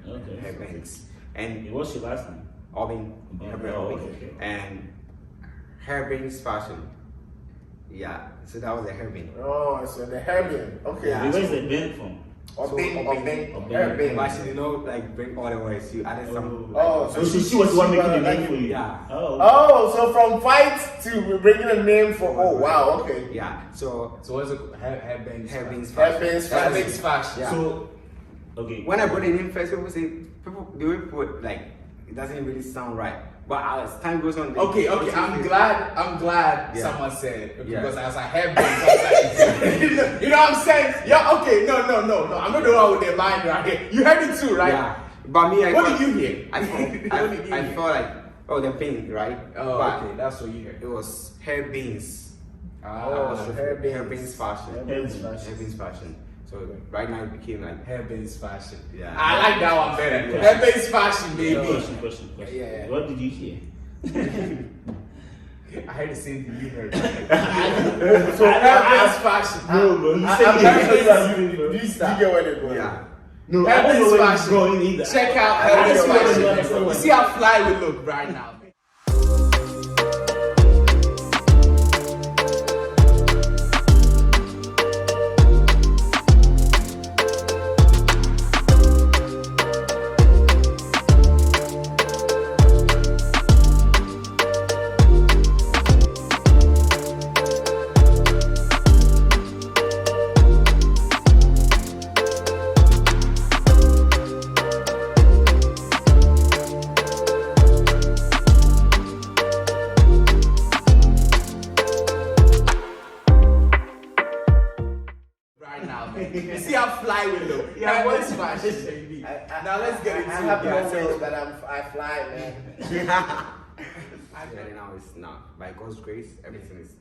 Okay. Herbins. And What's your last name? Herbin. Herbert. Oh, okay. And Herbins Fashion. Yeah. So that was a Herbin. Oh, so the Herbin. Okay. Yeah. Where's the band from? Herbin. Herbin. But she did not like bring all the words. You added some. Oh, So she was the one making the like- name for you? Yeah. Oh. Oh, so from fight to bringing a name for. Oh, wow. Okay. Yeah. So So what's it? Herbins Herbins Herbins Fashion. Herbins Fashion. Yeah. So, okay. When I brought it in first, people say the way people like it doesn't really sound right. But as time goes on, Okay. I'm glad Yeah. someone said Yeah. because I was like Herbins. I was like, you know what I'm saying? Yeah. Okay. No. I'm not the one with the line right here. You heard it too, right? Yeah. But me, What did you hear? I What did you I hear? felt like the pain, right? Oh, But okay. That's what you heard. it was Herbins. Herbins. Herbins Fashion. Herbins Fashion. Herbins Fashion. So right now it became like Herbins Fashion. Yeah. I like that one better. Yeah. Herbins Fashion, baby. Question. Yeah. What did you hear? I heard the same thing you heard. So Herbins Fashion. No, bro. You I'm said not sure it. you get where they're going. yeah. No, I don't know Herbins where it's Fashion. going either. Check out I Herbins don't know where it's Fashion. going. You see how fly we look right now. now, man. You see how fly with them. Yeah, Herbins Fashion, baby. Now let's get into I have it. no wheels, but I fly, man. Right now it's not. By God's grace, everything is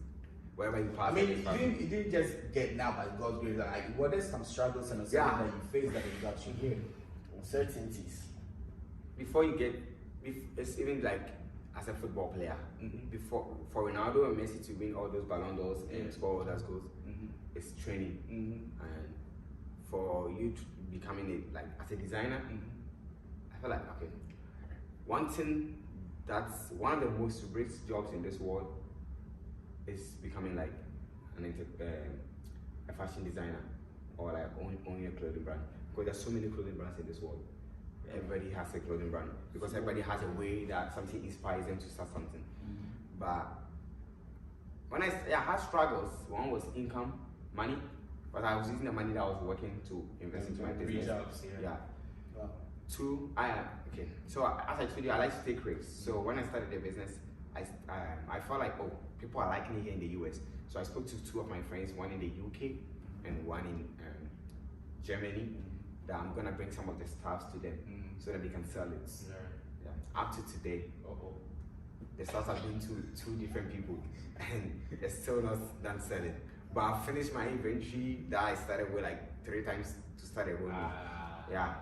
wherever you pass. I mean, it's fine. you didn't just get now by God's grace. Like, what are some struggles and something that you face that it got you here? Uncertainties. Before you get, it's even like as a football player. Before for Ronaldo and Messi to win all those Ballon d'Ors and score all those goals, it's training. And for you to becoming a, like as a designer, I feel like okay, one thing that's one of the most rich jobs in this world is becoming like a fashion designer or like owning a clothing brand, because there's so many clothing brands in this world. Everybody has a clothing brand because everybody has a way that something inspires them to start something. But when I had struggles, one was income, money, but I was using the money that I was working to invest into my business. Jobs, Wow. Two, okay. So as I told you, I like to take risks. So when I started the business, I felt like, oh, people are liking it here in the US. So I spoke to two of my friends, one in the UK and one in Germany, that I'm gonna bring some of the stuffs to them so that they can sell it. Yeah. Up to today, the stuff have been to two different people and they're still not done selling. But I finished my inventory that I started with like 3 times to start a whole new. Yeah.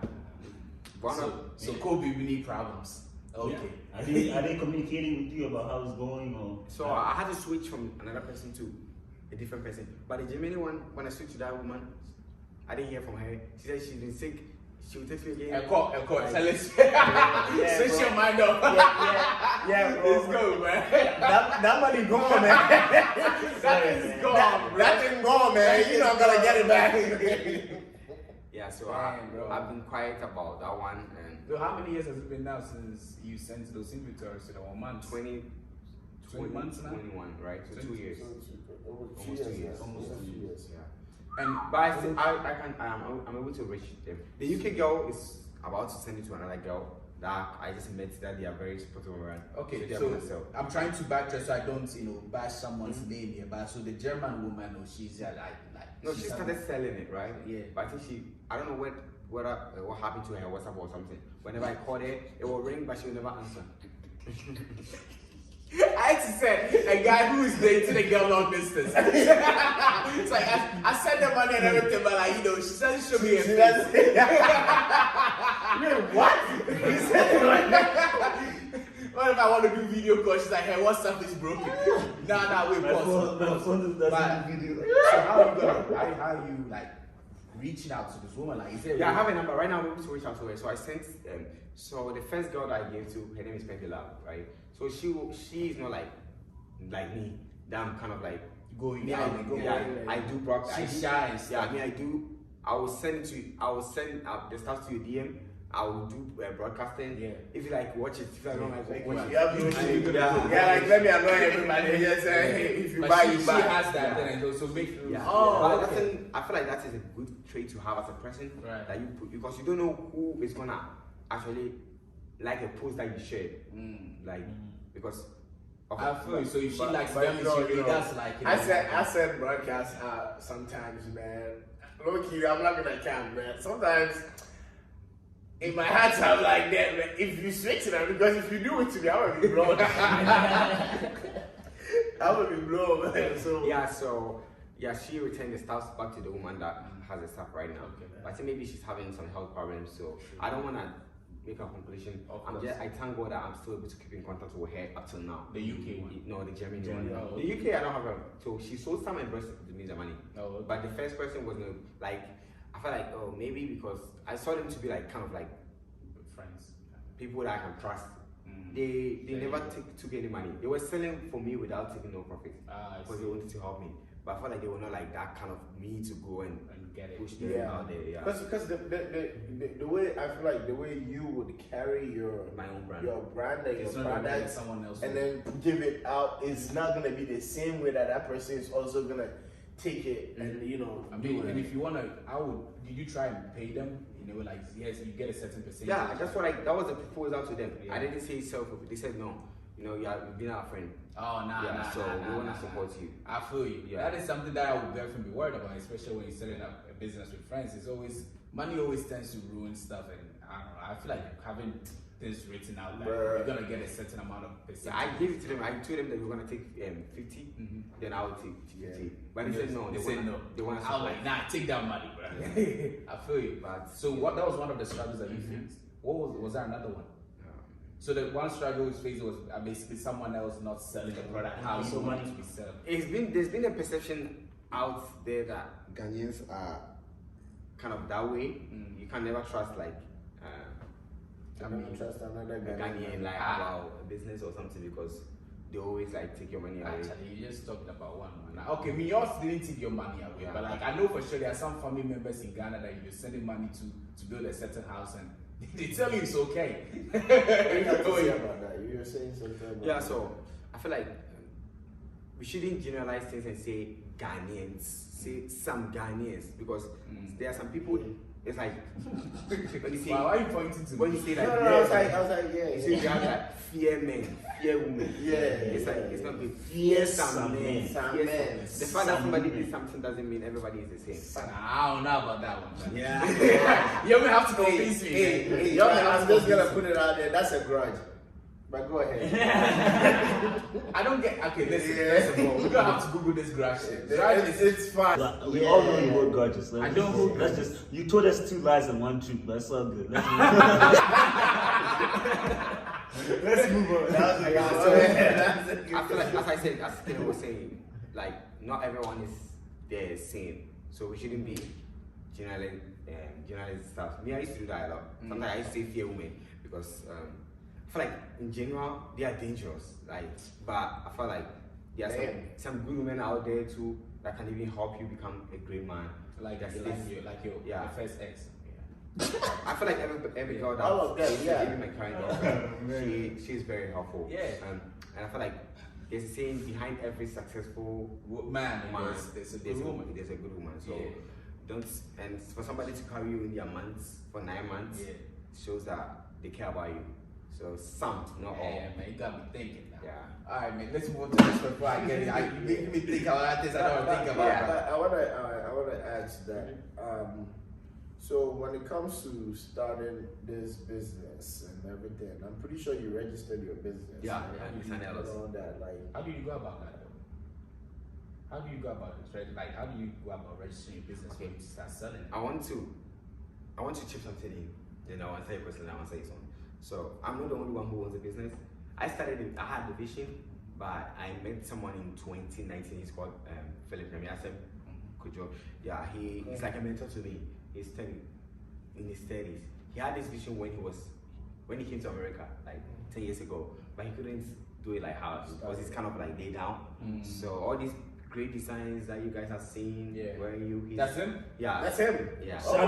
So Kobe, we need problems. Okay. Yeah. Are they communicating with you about how it's going or? So I had to switch from another person to a different person. But the Gemini one, when I switched to that woman, I didn't hear from her. She said she's been sick. She will text me again. Of course. Tell us. Switch your mind up. Yeah, bro. Let's go, man. That money gone, man. That is gone, bro. That thing gone, man. You're not gonna get it back. Yeah, so Damn, I've been quiet about that one. And So how many years has it been now since you sent those inventories to the 1 month? 20 months now? 21, right? So 2 years. Almost 2 years. Almost 2 years. Yeah. And but I'm able to reach them. The UK girl is about to send it to another girl that I just met that they are very supportive around. Okay, they're so gonna sell. I'm trying to backtrack so I don't, bash someone's name here. But so the German woman, she's like No, she started selling it, right? Yeah. But I think I don't know what happened to her WhatsApp or something. Whenever I called her, it will ring, but she will never answer. I had to say a guy who is dating a girl long distance. It's like I sent her money and everything, but like she said show me a face. What? He said it like that. What if I want to do video call? She's like, hey, WhatsApp is broken. Nah, wait, pause. My phone doesn't do video. So how are you like reaching out to this woman? Like, is there Yeah, I have a number right now. I'm able to reach out to her. So I sent. So the first girl that I gave to, her name is Pendula, right? So she is not like me. That I'm kind of like going I do broadcast. She's shy and stuff. Yeah, I do. I will send the stuff to your DM. I will do broadcasting. Yeah. If you like, watch it. If you don't like, watch it. You have YouTube. Yeah, like let me annoy everybody. Just say, hey, if you But buy, she you buy. has that, then it also makes you. Yeah. Oh, But okay. I feel like that is a good trait to have as a person. Right. That you put, because you don't know who is gonna actually like a post that you share. Because. I feel you. So if she But- likes but them, you know, that's like. I said broadcast sometimes, man. Low key, I'm not gonna count, man. Sometimes in my heart, I'm like that, man. If you switch it, because if you do it to me, I'm gonna be blown. I'm gonna be blown, man. So She returned the stuff back to the woman that has the stuff right now. Okay, But I think maybe she's having some health problems, so I don't wanna make a conclusion. I thank God that I'm still able to keep in contact with her up till now. The UK one? No, the German Germany, one. oh, The UK I don't have her. So she sold some and brought me the money. Oh, okay. But the first person was like, I felt like, oh, maybe because I saw them to be like kind of like friends. people that I can trust. They never took any money. They were selling for me without taking no profit because they wanted to help me. But I felt like they were not like that kind of me to go and get it. push them out there. Yeah. Because the way I feel like the way you would carry My own brand. your brand and It's your not the way products someone else and would. then give it out is not gonna be the same way that person is also gonna take it and I mean, and if you wanna, did you try and pay them? Like yes, you get a certain percentage. Yeah, that's what that was the proposal to them. Yeah. I didn't say self. They said no. You've been our friend. Oh, So we want to support you. I feel you. Yeah. That is something that I would definitely be worried about, especially when you're setting up a business with friends, it's always money always tends to ruin stuff, and I don't know. I feel like having things written out, like you're gonna get a certain amount of percentage. I gave it to them. I told them that we're gonna take 50, then I would take 50. But they said no. They said no. They want to. I was like, nah, take that money, bro. I feel you. But so what? That was one of the struggles that you faced. What was there another one? So the one struggle we faced was basically someone else not selling the product how you want it to be sold. There's been a perception out there that Ghanaians are kind of that way. You can never trust like. I mean, trust another Ghanaian like about a business or something because they always like take your money away. Actually, you're just talking about one man. Okay, me yours didn't take your money away, but like I know for sure there are some family members in Ghana that you're sending money to build a certain house and they tell you it's okay. What do you have to say about that? You were saying something about Yeah, so I feel like we shouldn't generalize things and say Ghanaians, say some Ghanaians because there are some people. It's like when you say, why are you pointing to when me? you say like, no, I was like, yeah. you say you have like fear men, fear women. Yeah, it's like it's not good. Fear some men. The fact that somebody did something doesn't mean everybody is the same. I don't know about that one. Man. Yeah, You don't have to convince me. Hey, I'm just gonna put it out there. That's a grudge. But go ahead. I don't get. Okay, listen. We don't have to Google this grudge shit. It's fine. We all know you hold grudges. I don't hold grudges. You told us 2 lies and 1 truth, but it's all good. Let's move on. That was a good one. I feel like, as I said, as Steve was saying, like not everyone is the same, so we shouldn't be generalizing stuff. Me, I used to do that a lot. Sometimes I used to say fear women because I feel like in general they are dangerous. Like, but I feel like there are some good women out there too that can even help you become a great man. Like your first ex. I feel like every girl that all of them, even my current girlfriend, she's very helpful. Yeah. And I feel like there's a saying behind every successful man, there's a good woman. So don't, and for somebody to carry you in their months for 9 months shows that they care about you. So some, not all. Yeah, man, you got me thinking now. Yeah. All right, man. Let's move on to this before I get it. You make me think about this. I don't think about it. I wanna ask that. So when it comes to starting this business and everything, I'm pretty sure you registered your business. Yeah, it's all that. Like, how do you go about that? How do you go about this, right? Like, how do you go about registering your business when you start selling it? I want to chip something in. Then I want to say personally, I want to say something. So I'm not the only one who owns a business. I had the vision, but I met someone in 2019. He's called Philip. I said, good job. Yeah, he's like a mentor to me. He's in his 30s. He had this vision when he came to America like 10 years ago, but he couldn't do it like how because it's kind of like laid down. So all these great designs that you guys have seen, that's him? Yeah. That's him. Yeah. Shout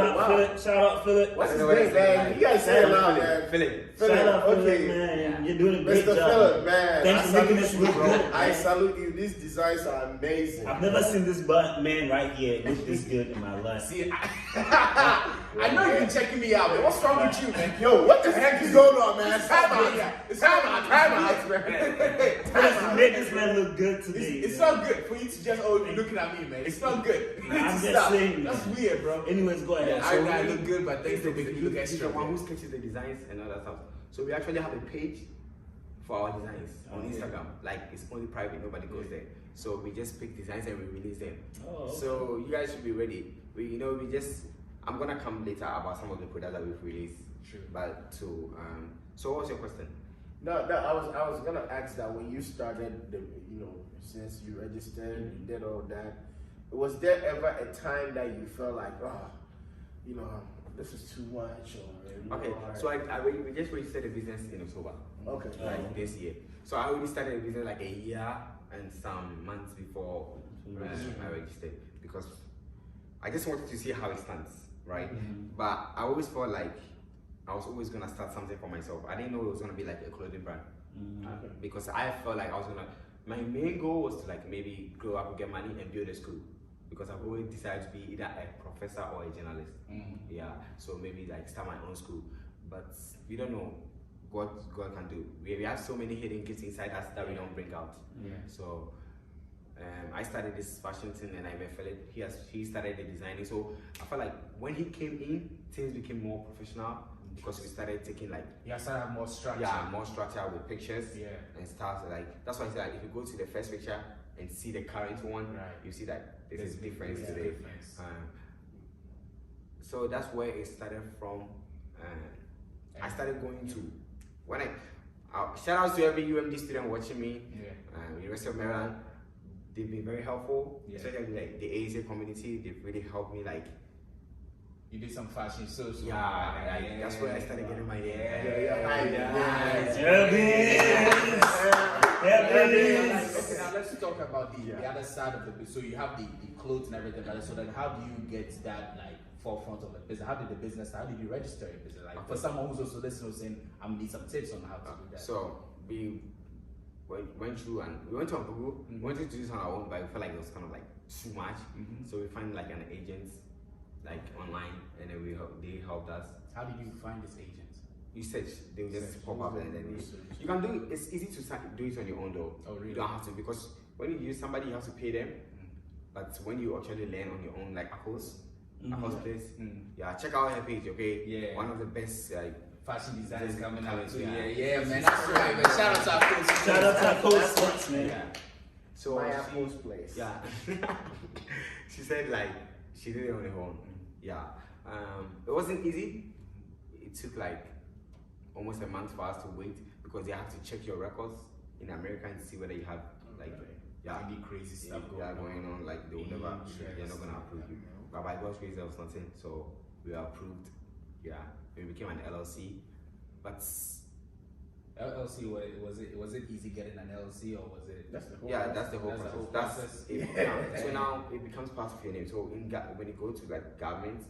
out Philip. What's his name, man? You guys say it loud, man. Philip. Shout out Philip, man. You're doing a great Mr. job. Philip, man. Thanks for making this look good. I salute you. These designs are amazing. I've never seen this man right here look this good in my life. See, I know you've been checking me out, man. What's wrong with you, man? Yo, what the heck is going on, man? Time out. Philip made this man look good today. It's not good for you to just be looking at me, man. It's not good. I'm just saying. That's weird, bro. Anyways, go ahead. I look good, but thanks for making me look He's extra. the one who sketches the designs and all that stuff. So we actually have a page for our designs on Instagram. Like it's only private, nobody goes there. So we just pick designs and we release them. So you guys should be ready. I'm gonna come later about some of the products that we've released. True. But so what was your question? No, I was gonna ask that when you started since you registered, you did all that, was there ever a time that you felt like, this is too much, Okay, so we just registered a business in October. Okay. Like this year. So I already started a business like a year and some months before I registered because I just wanted to see how it stands, right? But I always felt like I was always gonna start something for myself. I didn't know it was gonna be like a clothing brand because I felt like my main goal was to like maybe grow up and get money and build a school because I've always decided to be either a professor or a journalist. Yeah, so maybe like start my own school, but we don't know what God can do. We have so many hidden gifts inside us that we don't bring out. So I started this fashion thing, and I met Philip. He started the designing. So I felt like when he came in, things became more professional because we started taking like started having more structure. Yeah, more structure with pictures. Yeah. And stuff like that's why I said like, if you go to the first picture and see the current one, you see that there's a difference today. So that's where it started from. I started going to when I shout out to every UMD student watching me. University of Maryland. They've been very helpful, especially like the ASA community. They've really helped me. Like, you did some fashion shows. That's where I started getting my name. Herbins. Okay, now let's talk about the other side of the business. So you have the clothes and everything, but so then how do you get that like forefront of the business? How did the business? How did you register your business? Like for someone who's also listening, saying, "I need some tips on how to do that." So we went through and we went on Google. We wanted to do this on our own, but we felt like it was kind of like too much. So we found like an agent, like online, and then they helped us. How did you find this agent? You search, they will just pop up and then you can do it. It's easy to do it on your own though. Oh really? You don't have to, because when you use somebody, you have to pay them. But when you actually learn on your own, like Akos place, check out her page, okay? Yeah. One of the best like fashion designers coming out too. Yeah. Yeah, man, that's right, man. Shout out to our coach. Shout out to our coach, man. Yeah. So my Apple's place. Yeah. She said like she did it on her own. Yeah. It wasn't easy. It took like almost a month for us to wait because they have to check your records in America and see whether you have like any crazy stuff going on. Like they will never, they're not gonna approve you. But by God's grace, there was nothing, so we were approved. Yeah, we became an LLC. But LLC, was it easy getting an LLC or was it? That's the whole process. So now it becomes part of your name. So when you go to like government,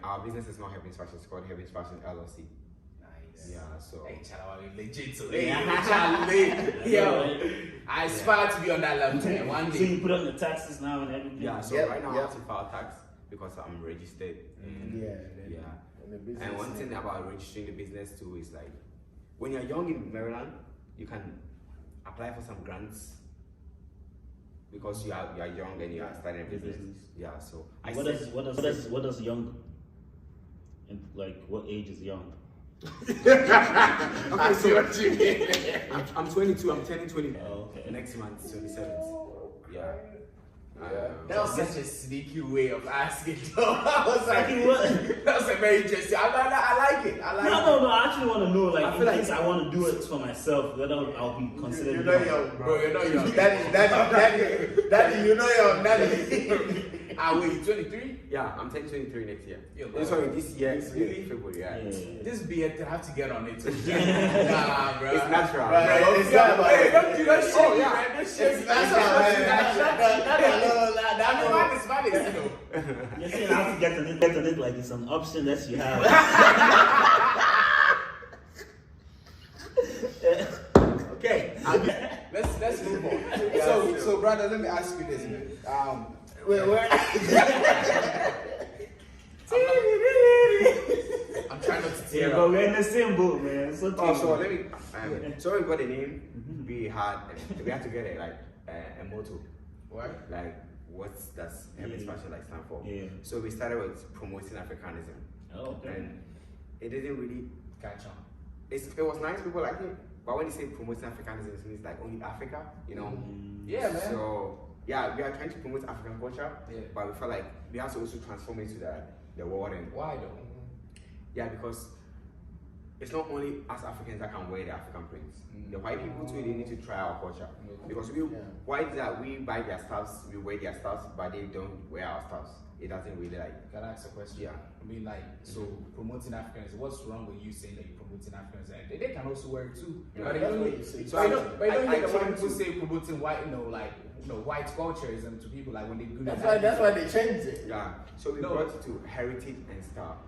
our business is not Herbins Fashion. It's called Herbins Fashion LLC. Nice. Yeah. So. Hey, child, legit. So I aspire to be on that level one day. So you put up the taxes now and everything. Yeah. So right now I have to file tax because I'm registered. And one thing about registering the business too is like, when you're young in Maryland, you can apply for some grants because you are young and you are starting a business. Yeah. So what does young, and like what age is young? Okay, so what you mean? I'm 22. I'm turning 20 next month, 27th. Yeah. That was such a sneaky way of asking. I was like, what? That was a very interesting. I like it. No. I actually want to know, like, in case I want to do it for myself, whether I'll be considered. You're not young, bro. You're not young. Daddy, you know young, daddy. Wait, 23? Yeah, I'm turning 23 next year. Sorry, this year. It's really February. Yeah. This beard, I have to get on it. Nah, bro. It's natural. Bro, it's not about it. Don't do that shit. Oh, yeah. It's natural. That is, you know. You're saying I have to get on it like it's an option that you have. Okay. Let's move on. So brother, let me ask you this, man. I'm trying not to tear but we're in the same boat, man. So let me. So we got a name. We had to get a motto. What? Like, what does Herbins Fashion like stand for? Yeah. So we started with promoting Africanism. Oh, okay. And it didn't really catch on. It was nice. People liked it. But when you say promoting Africanism, it means like only Africa, you know? Yeah, man. So yeah, we are trying to promote African culture, but we felt like we have to also transform it to the world. And why though? Yeah, because it's not only us Africans that can wear the African prints. The white people too, they need to try our culture. Because white that we buy their stuffs, we wear their stuffs, but they don't wear our stuffs. It doesn't really like. Can I ask a question? Yeah. I mean, like, so promoting Africans, what's wrong with you saying that you're promoting Africans? And they can also wear it too. Yeah, but that's what you say. So I don't hear when people say promoting white, white cultures and to people like when they do that. That's why they changed it. Yeah. So we brought it to heritage and style.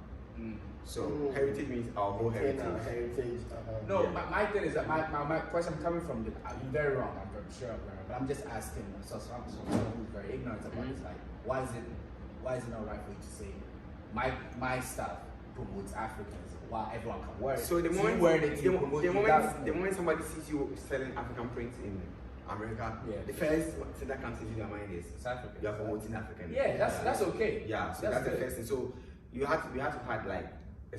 So heritage means our whole heritage. No, my thing is that my question coming from I'm very wrong. I'm very sure, but I'm just asking. So someone who's very ignorant about this, like, why is it not right for you to say my stuff promotes Africans while everyone can wear it? So the moment somebody sees you selling African prints America. Yeah. The first thing that comes into your mind is South Africa. you are promoting African. Yeah, that's okay. Yeah, so that's the first thing. So we have to have like a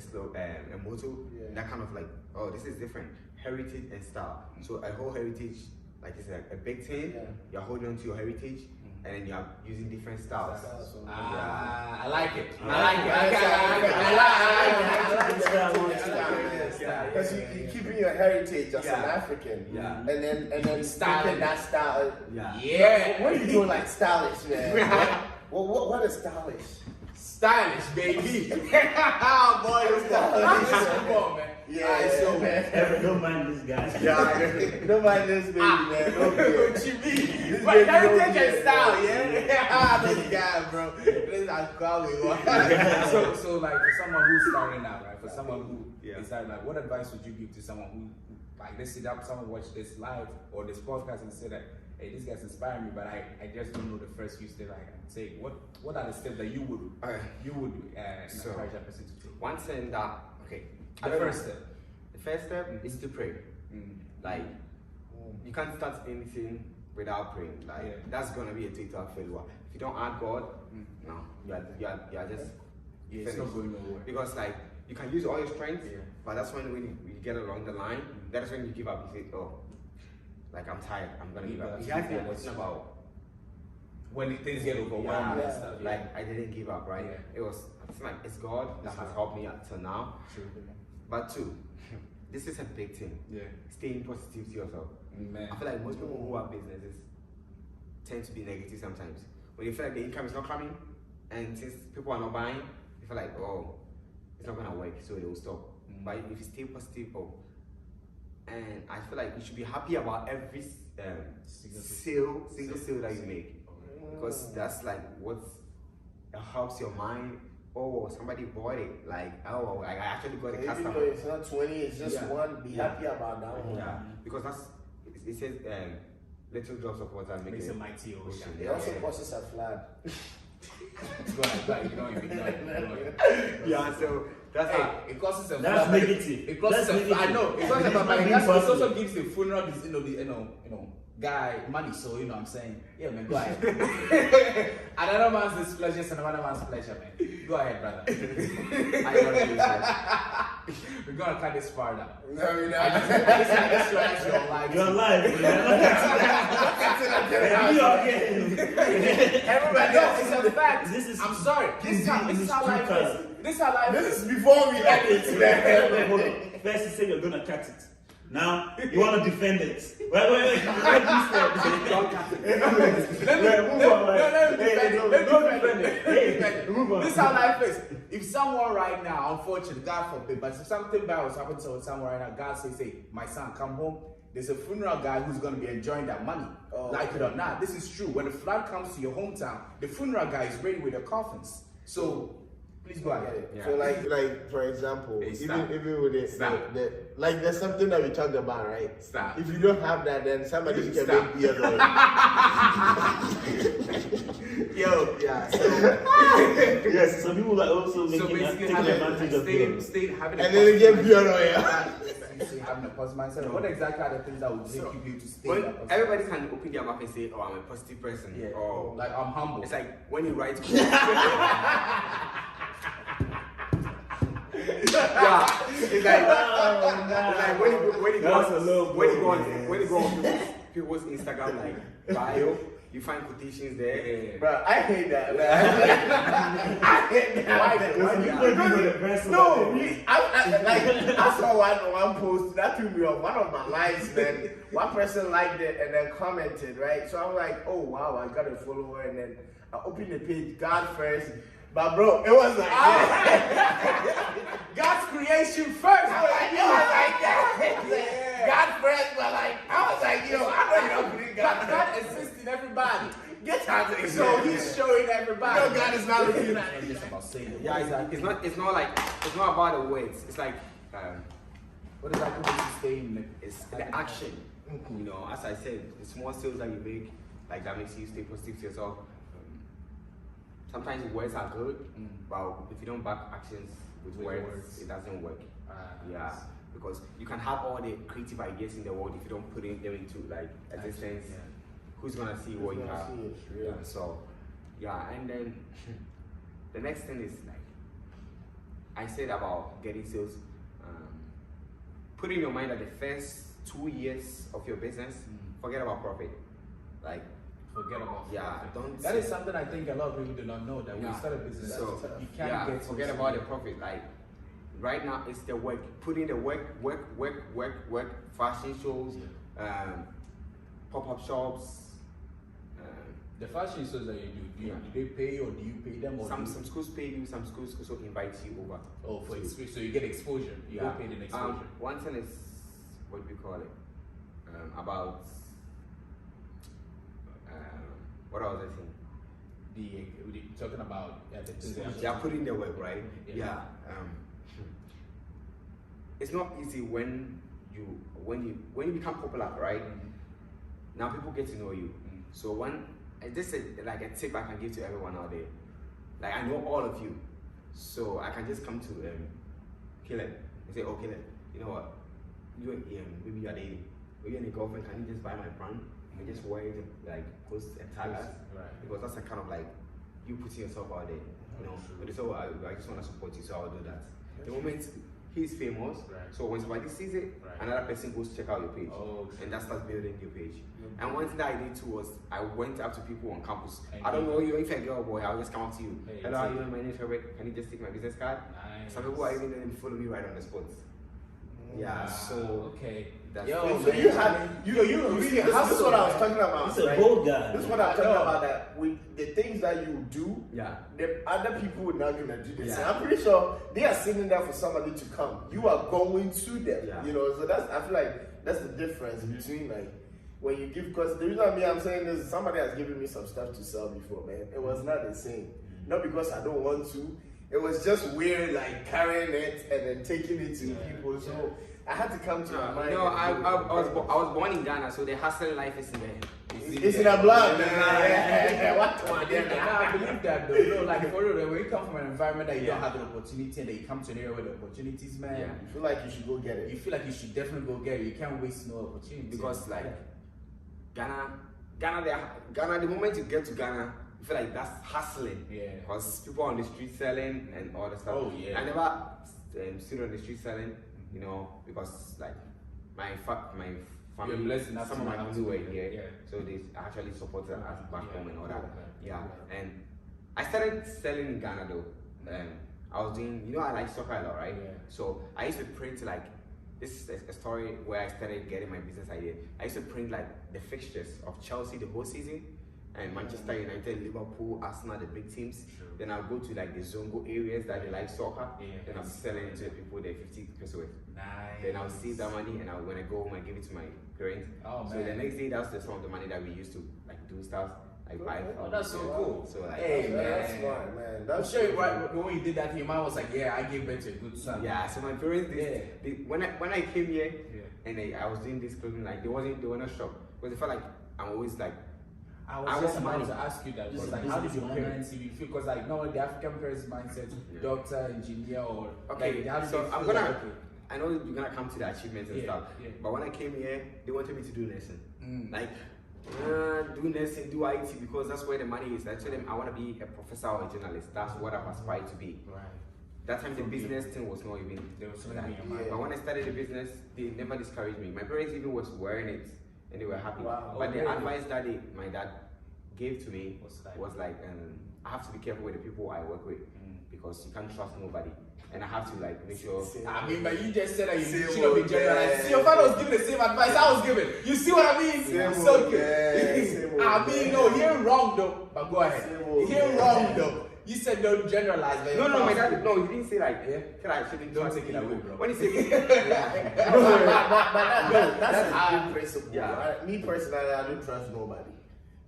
motto that kind of like, oh, this is different, heritage and style. So a whole heritage, like it's a big thing. You're holding on to your heritage, and then you're using different styles. I like it. I like it. Because you're keeping your heritage as an African, and then styling that style. Yeah. What are you doing like stylish, man? What is stylish? Stylish, baby. Oh boy, it's stylish. Come on, man. Yeah, man. Don't mind this guy. Don't mind this baby, man. What you mean? But heritage and style, this guy, bro. This is how call we want. So like for someone who's starting out, right? For someone who is starting out, what advice would you give to someone who like they sit up, someone watch this live or this podcast and say that, hey, this guy's inspiring me, but I just don't know the first few steps I can take. What are the steps that you would encourage that person to take? One thing that The first step is to pray. Like you can't start anything without praying. Like that's gonna be a total failure. If you don't add God, no, you're just it's not going nowhere. Because like you can use all your strength, but that's when you get along the line, that is when you give up. You say, oh, like I'm tired, I'm gonna give up. You guys get question about when things get overwhelming and stuff. Like I didn't give up, right? It's like it's God that has helped me up till now. True. But two, this is a big thing. Staying positive to yourself. Man. I feel like most people who have businesses tend to be negative sometimes. When you feel like the income is not coming and since people are not buying, you feel like, oh, it's not gonna work, so they will stop. But if you stay positive, and I feel like you should be happy about every single sale that you make, because that's like what helps your mind. Oh, somebody bought it. Like, oh, I actually got a customer. Even though it's not 20, it's just one. Be happy about that one. Yeah, because it says little drops of water makes a mighty ocean. It also causes a flood. Go ahead. Yeah, so that's how it causes a that's flood. negative. It causes a flood. I know. It causes a flood, but it also gives the funeral, guy money. So you know what I'm saying, yeah, man, go ahead. Another man's displeasure is another man's pleasure, man. Go ahead, brother. We're gonna cut this part out. No, we're not. I just realized you're alive. You're alive. Everybody knows it's a fact. I'm sorry. This is how life is. This is before we edit, man. Hold on. First you say you're gonna cut it. Now you want to defend it. Wait. Let me move on. This is how life is. If someone right now, unfortunately, God forbid, but if something bad was happening to someone right now, God says, hey, my son, come home. There's a funeral guy who's going to be enjoying that money. Like it or not. This is true. When the flood comes to your hometown, the funeral guy is ready with the coffins. So please go ahead. Yeah. So like for example, even with the like there's something that we talked about, right? Stop. If you don't have that, then somebody can make beard oil. Yo, yeah. So yes, some people are also taking advantage of beard. And then they get beard oil. Having a positive mindset. What exactly are the things that would make you to stay? When everybody can open their mouth and say, "Oh, I'm a positive person," or like I'm humble. It's like when you write. Yeah, it's like when you go on people's Instagram like bio, you find quotations there. Bro, I hate that, man. I hate that. I saw one post that threw me off. One of my lives, man. One person liked it and then commented, right? So I'm like, oh wow, I got a follower, and then I opened the page, God first. But bro, it was like God's creation first. It was like that. God first, but like I was like, yo, I know you're putting God. God exists in everybody. Get out of here. So he's showing everybody. You know, God is not looking at It's just about saying it. Yeah, it's not about the words. It's like what is that supposed to stay in? It's the action. You know, as I said, the small sales that you make, like that makes you stay positive to yourself. sometimes words are good, but if you don't back actions with words, it doesn't work. Yeah, because you can have all the creative ideas in the world if you don't put them into like existence. Who's gonna see what you have? So yeah, and then the next thing is like I said about getting sales. Put in your mind that the first 2 years of your business, forget about profit. Like forget about profit. Don't. That is something I think a lot of people do not know, that when you start a business, so you can't forget about the profit. Like right now, it's the work. Put in the work. Fashion shows, pop-up shops. The fashion shows that you do they pay or do you pay them? Or some schools pay you, some schools also invite you over. Oh, for exposure, so you get exposure. You don't pay them exposure. One thing is, what do we call it? About what was I saying? Talking about the things putting the work, right? It's not easy when you become popular, right? Now people get to know you. So this is like a tip I can give to everyone out there. Like I know all of you, so I can just come to Caleb and say, "Oh, Caleb, you know what? Maybe you are dating, maybe you're a girlfriend. Can you just buy my brand and just wear it like post and tag us?" Because that's a kind of like you putting yourself out there, you know. But it's all I just want to support you, so I'll do that. The moment he's famous, so when somebody sees it, another person goes to check out your page, and that starts building your page. And one thing that I did too was I went up to people on campus. I don't know you, if you're a girl or boy, I'll just come up to you. Hello, how are you doing? My name is Herbert. Can you just take my business card? Some people are even going to follow me right on the spot. Yeah, so okay. That's so you had you really this is what I was talking about. He's a bold guy. This is what I'm talking about, that with the things that you do, the other people are not gonna do this. And I'm pretty sure they are sitting there for somebody to come. You are going to them. You know, so that's, I feel like that's the difference between like when you give, because the reason I'm saying this is somebody has given me some stuff to sell before, man. It was not the same. Not because I don't want to. It was just weird, like carrying it and then taking it to people. So I had to come to my mind. No, I was born in Ghana, so the hustle life is in there. It's in a blood, man. What? I believe that though. You know, like for real, when you come from an environment that you don't have the opportunity, and then you come to an area where the opportunities, man. You feel like you should go get it. You feel like you should definitely go get it. You can't waste no opportunity. Because like Ghana, the moment you get to Ghana, you feel like that's hustling. Because people on the street selling and all the stuff. I never stood on the street selling, you know, because like my family, some of my family were here, so they actually supported us back home and all that. And I started selling in Ghana though. I was doing, you know, I like soccer a lot, right? So I used to print like, this is a story where I started getting my business idea. I used to print like the fixtures of Chelsea the whole season, and Manchester United, Liverpool, Arsenal, the big teams. Then I'll go to like the Zongo areas that they like soccer. Then I'll be selling it to the people there 50% worth. Then I'll save that money, and when I go home, I give it to my parents. So the next day, that's some of the money that we used to like do stuff. Like buy. That's so cool. So like, hey man, that's smart, man. I'm sure when you did that, your mom was like, "Yeah, I gave birth to a good son." Yeah. So my parents, when I came here, and I was doing this clothing, like they were not shocked, because they felt like I'm always like. I was just about to ask you that. Because like, how did your parents see you feel? Because like normally the African parents' mindset, doctor, engineer, or so I'm gonna. I know you're gonna come to the achievements and stuff, but when I came here, they wanted me to do nursing. Like, do nursing, do IT, because that's where the money is. I told them I want to be a professor or a journalist. That's what I've aspired to be. That time the business thing was not even there. But when I started the business, they never discouraged me. My parents even was wearing it, and they were happy. But the advice that my dad gave to me was like, I have to be careful with the people I work with, because you can't trust nobody. And I have to like make sure. I mean, but you just said that you should have been generalized. See, your father was giving the same advice I was giving. You see what I mean? So good. I mean, no, you're wrong though. But go ahead. You're wrong though. You said don't generalize. But no, my dad. No, he didn't say like. I shouldn't. Don't take it away, bro. When he said, that's a good principle. Me personally, I don't trust nobody.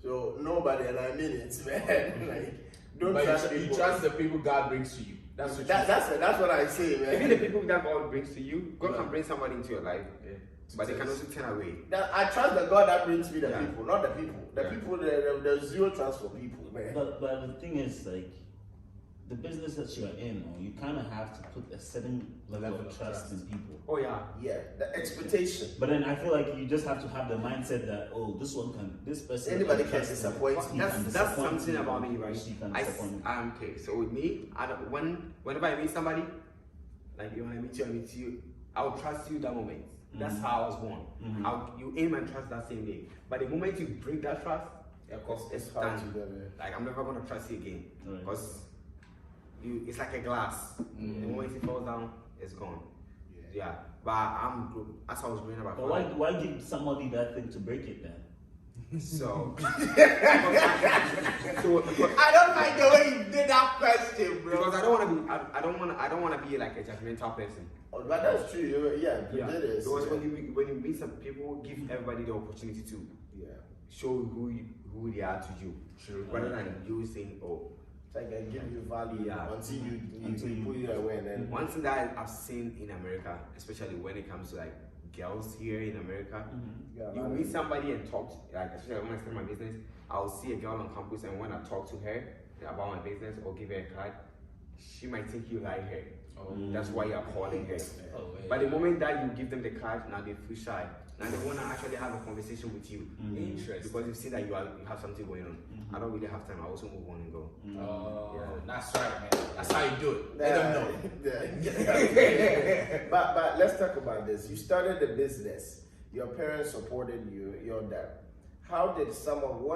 So nobody, and I mean it, man. Like, don't trust people. You trust the people God brings to you. That's what that's what I say, man. Even the people that God brings to you, God can bring somebody into your life but they can also turn away. That I trust the God that brings me the Yeah. people, not the people. The Yeah. people, there's zero trust for people, man. But the thing is, like, the business that you're in, you kind of have to put a certain level of trust in people. Oh yeah. Yeah, the expectation. But then I feel like you just have to have the mindset that, this person. Anybody can trust me. disappoint He me. can That's disappoint something me, about me, or right? she can disappoint me. Okay, so with me, whenever I meet somebody, like when I meet you, I'll trust you that moment. That's how I was born. You aim and trust that same day. But the moment you break that trust, it's hard done. to get there. Like I'm never gonna trust you again Right. because it's like a glass. The moment it falls down, it's gone. Yeah. But as I was growing up, But why give somebody that thing to break it then? so I don't like the way you did that question, bro. because I don't want to be like a judgmental person. Oh, but that's true. Yeah, Yeah. it is. Because Yeah. when you meet some people, give everybody the opportunity to show who they are to you. True. Rather than you saying, oh. It's like I give you value Yeah. until you put it away, and then One thing that I've seen in America, especially when it comes to like girls here in America, you meet somebody and talk, like especially when I start my business, I'll see a girl on campus and when I talk to her about my business or give her a card, she might think you like her. That's why you're calling her. But the moment that you give them the card, now they feel shy. Now they want to actually have a conversation with you. Interesting. Because you see that you have something going on. I don't really have time. I also move on and go. That's right, man. That's how you do it. Let them know. But let's talk about this. You started the business. Your parents supported you. Your dad. What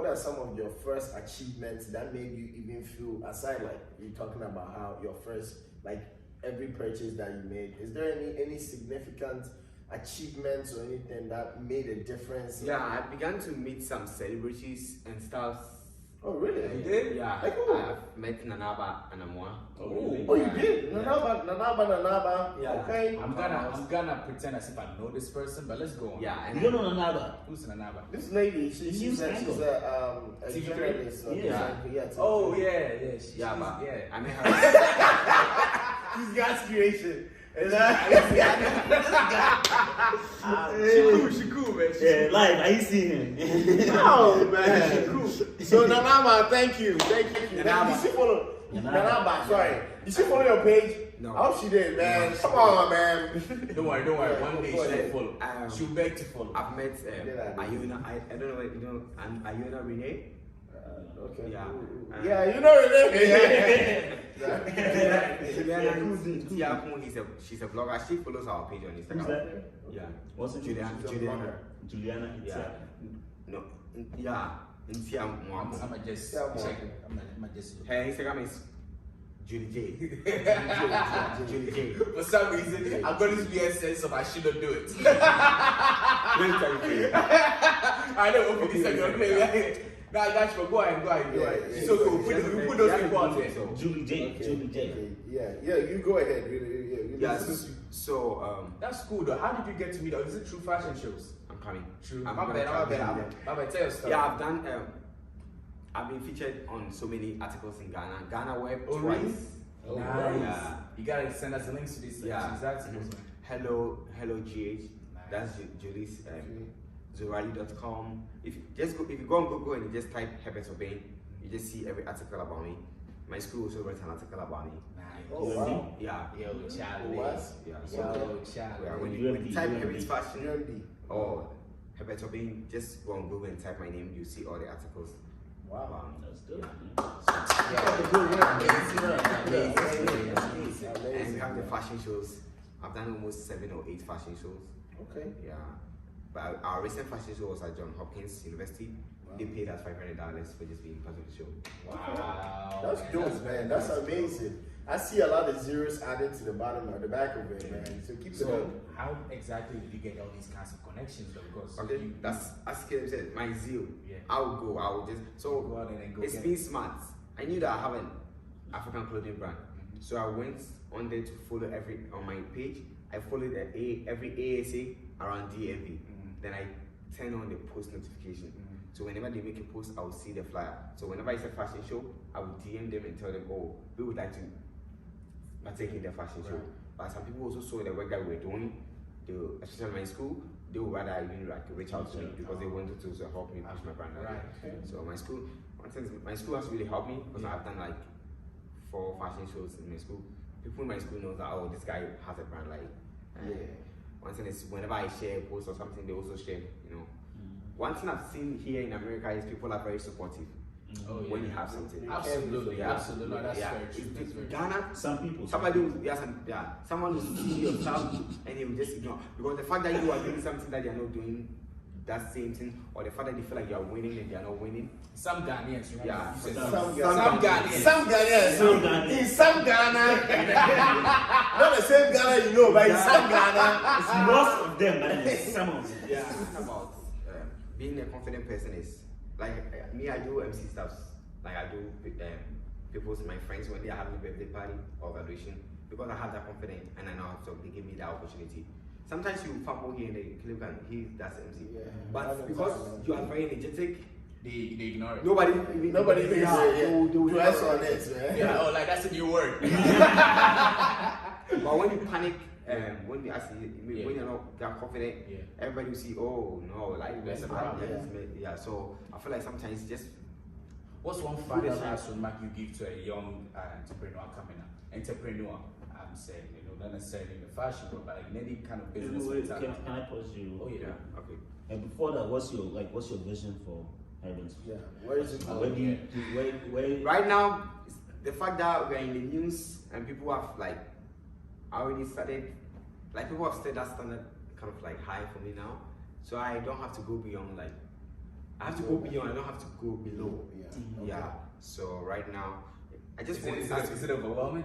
are some of your first achievements that made you even feel, aside like you talking about how your first, like every purchase that you made, is there any significant achievements or anything that made a difference? Yeah, I began to meet some celebrities and stuff. Oh really? You did? Yeah, Like who? I've met Nanaba and Amwa. Oh, you did? Nanaba. Yeah. Okay. I'm gonna pretend as if I know this person, but let's go on. Yeah, and You don't know Nanaba. Who's Nanaba? This lady, she's News a anchor. TV TV3? journalist. Yeah. TV3. Oh yeah. yeah, but yeah. I met her. She's God's creation. She cool, man. Yeah, live. I see him. Oh man. So Nanaba, thank you. Nanaba. Did she follow? Nanaba. Nanaba, sorry. Did she follow your page? No. I hope she did, man. Come on, man. Don't worry. Yeah, One day go she'll ahead. follow. She'll beg to follow. I've met Yeah, Ayuna. I don't know if you know Ayuna Renee. Okay. Yeah. Yeah, you know her name. She's a blogger. She follows our page on Instagram. Who's that? Yeah. What's it? Juliana. Juliana. Yeah. No. Yeah. I'ma just check it. I'ma just. Her Instagram is Julie J. Julie J. For some reason, I've got this weird sense of I shouldn't do it. Let me tell you. I know what this is. No, I got you. Go ahead. Yeah. So cool. We put those people out there. Julie J. Julie J. Okay. Yeah, you go ahead. Yeah. So That's cool though. How did you get to meet? Or is it true fashion shows? I'm coming. True. I'm My gonna bad. try to- Tell your story. Yeah, I've done. I've been featured on so many articles in Ghana. Ghana Web Oh, twice. really? Oh, Nice. Yeah. You gotta send us the links to these Yeah. articles, man. Hello GH. Nice. That's Julie's Zorali.com. If you go on Google and you just type Herbert Obey, you just see every article about me. My school also wrote an article about me. Nice. Oh wow. Yeah. Yo, Charlie. What? Yeah. Yo, Charlie. Yeah, when UMD, you type UMD. Herbins Fashion UMD. or Herbert Obey, just go on Google and type my name. You see all the articles. Wow. That's good. And we have the fashion shows. I've done almost 7 or 8 fashion shows. Okay. Yeah. But our recent fashion show was at Johns Hopkins University. They paid us $500 for just being part of the show. Wow. That's dope, man. That's amazing. I see a lot of zeros added to the bottom or the back of it, man. So keep it So, up. how exactly did you get all these kinds of connections though? Because Okay, you, that's as Caleb said, my zeal. Yeah. I'll just so go out there and go it's get been it. smart. I knew that I have an African clothing brand. So I went on there to follow on my page. I followed every ASA around DMV. Then I turn on the post notification. So whenever they make a post, I will see the flyer. So whenever it's a fashion show, I will DM them and tell them, oh, we would like to partake in the fashion show. But some people also saw the work that we're doing. especially my school, they would rather even like reach out to me because they wanted to also help me push my brand. Right. So my school, my school has really helped me because I've done like 4 fashion shows in my school. People in my school know that, oh, this guy has a brand. Like, one thing is whenever I share a post or something, they also share. You know, one thing I've seen here in America is people are very supportive. When you have something, absolutely. That's very true. That's very Ghana, Some someone will see your stuff and he will just ignore because the fact that you are doing something that they are not doing that same thing, or the fact that they feel like you are winning and they are not winning. Some Ghanaians, right? Yeah, Some Ghanaians. Some Ghana, not the same Ghana you know, but in some Ghana, it's most of them, but it's some of them. Yeah, talking about being a confident person is like me. I do MC stuff. Like I do people's my friends when they are having a birthday party or graduation because I have that confidence and I know so they give me that opportunity. Sometimes you fumble here in the clip and he does MC, but because you are very energetic, they ignore it. Nobody thinks do us on it, man. Yeah, oh, like that's a new word. But when you panic, when you actually when you're not that confident, everybody will see, oh no, like that's a problem. Yeah, so I feel like sometimes just. What's one final last remark you give to a young entrepreneur coming up? Entrepreneur, I'm saying, you know, not necessarily in the fashion world, but like in any kind of business. Can I pause you? Oh yeah. Okay. And before that, what's your vision for Herbins? Yeah, where is it Where do you where Right now, the fact that we're in the news and people have like already started, like people have set that standard kind of like high for me now, so I don't have to go beyond like. I have to go beyond. I don't have to go below. Yeah. So right now, I just want. Is it overwhelming?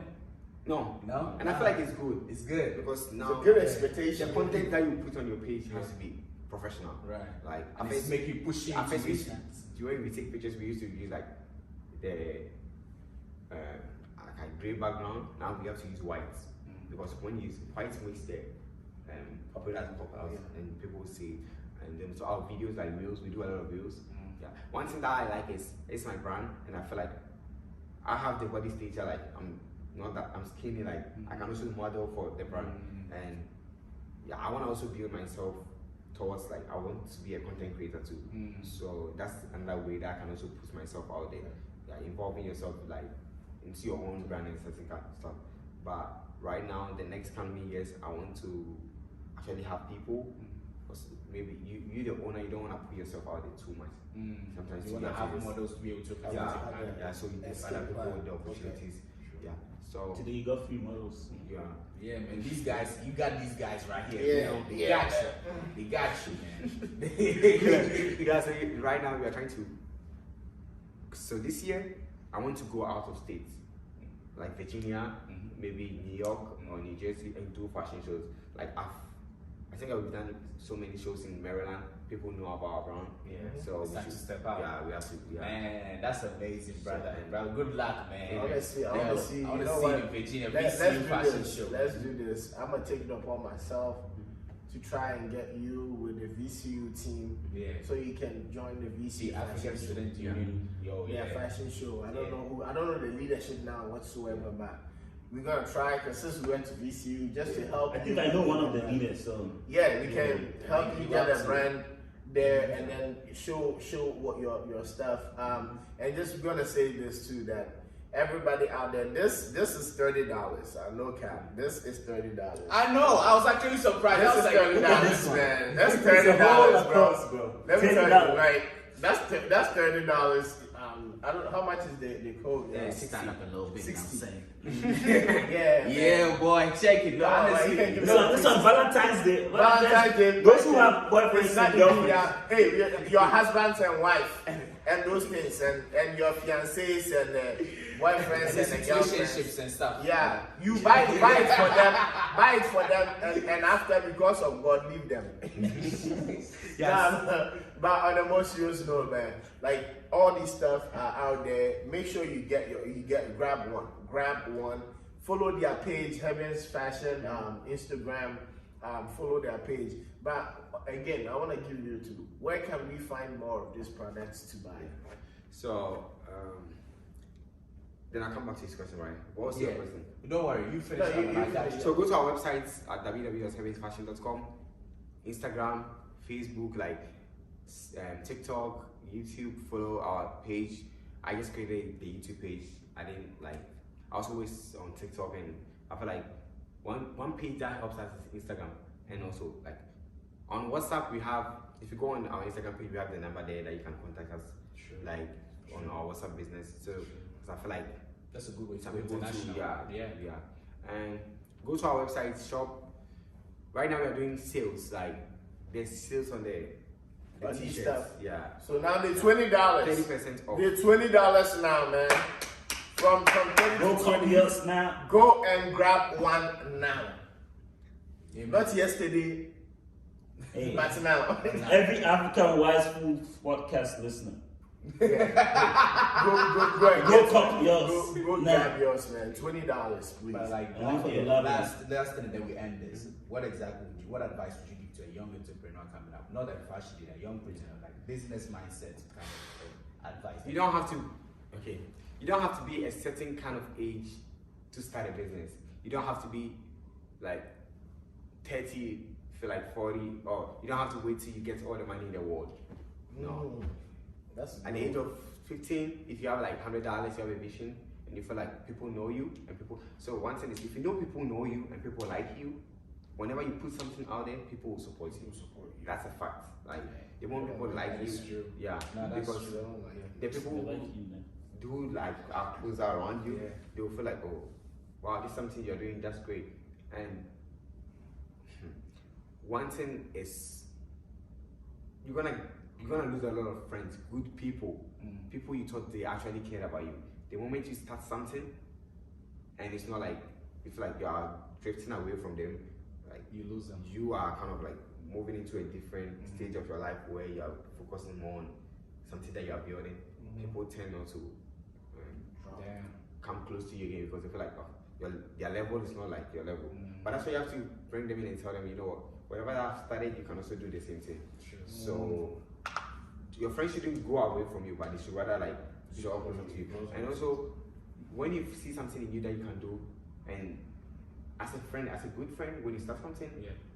No. No. And I feel like it's good. It's good because now it's a good expectation. The content that you put on your page has to be professional. Right. Like and it's make you push you. At first, when we take pictures, we used to use like the gray background. Now we have to use white because when you use white makes the popular and people will see. And then so our videos like reels, we do a lot of reels. Yeah. One thing that I like is it's my brand, and I feel like I have the body stature. Like I'm skinny. Like I can also model for the brand, and yeah, I want to also build myself towards like I want to be a content creator too. So that's another way that I can also put myself out there. Yeah, involving yourself like into your own brand and certain kind of stuff. But right now, the next coming years, I want to actually have people. Maybe you the owner, you don't want to put yourself out there too much. Sometimes you want to have models to be able to so you give other people the opportunities. Yeah. So today you got 3 models. Yeah, man. These guys, you got these guys right here. They got you. They got you, man. Yeah, so right now we are trying to. So this year, I want to go out of state, like Virginia, maybe New York or New Jersey, and do fashion shows. Like I think I've done so many shows in Maryland. People know about our brand. So it's time to step out. Yeah, we have to. Yeah. Man, that's amazing, brother. Bro, good luck, man. Honestly, I want to see. I want to see you in Virginia. Let's do this. Let's do this. I'm gonna take it upon myself to try and get you with the VCU team. So you can join the VCU African Student Union. Fashion show. I don't know who. I don't know the leadership now whatsoever, but. We're gonna try because since we went to VCU just to help. I think I know one of the leaders, so we can help you get a brand there and then show what your stuff. And just gonna say this too that everybody out there, this is $30. No cap. This is $30. I know. I was actually surprised. This is $30, man. That's $30, bro. Let me tell you, right? That's $30. I don't know how much is the code. Stand up a little bit. 60. Yeah, boy, check it. This on Valentine's Day. Valentine's Day. Those who have boyfriends and girlfriends. Hey, your husbands and wife and those things and your fiancés and boyfriends and relationships and stuff. Yeah, you buy it for them, and after because of God, leave them. But on a more serious note, man, like all these stuff are out there. Make sure you grab one. Follow their page, Herbins Fashion, Instagram. Follow their page. But again, I want to give you two. Where can we find more of these products to buy? So Then I'll come back to this question, right? What was your question? Don't worry, you finish No, you up. finish. So go to our websites at www.herbinsfashion.com, Instagram, Facebook, like TikTok, YouTube. Follow our page. I just created the YouTube page. I was always on TikTok, and I feel like one page that helps us is Instagram, and also like on WhatsApp we have. If you go on our Instagram page, we have the number there that you can contact us, like on our WhatsApp business. So I feel like that's a good way to some go people international. yeah. And go to our website, shop. Right now we are doing sales. Like there's sales on the t-shirts. Stuff. Yeah. So now they're $20. 30% off. They're $20 now, man. From 30 Go to copy 20. us now. Go and grab one now. Yeah, Not yesterday, Hey, but now. every African Wise Food podcast listener. Go and Go get copy one. us Go now. grab yours, man. $20, please. But like Only for your love. last thing that we end is what advice would you give to a young entrepreneur coming up? Not a fashion dealer, a young person, like business mindset kind of advice. You don't have to. Okay. You don't have to be a certain kind of age to start a business. You don't have to be like 30, feel like 40, or you don't have to wait till you get all the money in the world. No. That's At the age of 15, if you have like $100, you have a vision, and you feel like people know you, and people. So one thing is, if you know people know you and people like you, whenever you put something out there, people will support you. That's a fact. Like the more people like you, true. yeah, No, that's because true. the people They who like you, man. do like are close around you, Yeah. they will feel like, oh, wow, this is something you're doing, that's great. And one thing is, you're gonna lose a lot of friends, good people, people you thought they actually cared about you. The moment you start something, and it's not like you feel like you are drifting away from them, like You lose them. you are kind of like moving into a different stage of your life where you are focusing more on something that you are building. People tend not to Damn. come close to you again because they feel like, oh, their level is not like your level. But that's why you have to bring them in and tell them, you know what, whatever I've started, you can also do the same thing. So your friends shouldn't go away from you, but they should rather like show up closer to you. And also, when you see something in you that you can do, and as a friend, as a good friend, when you start something,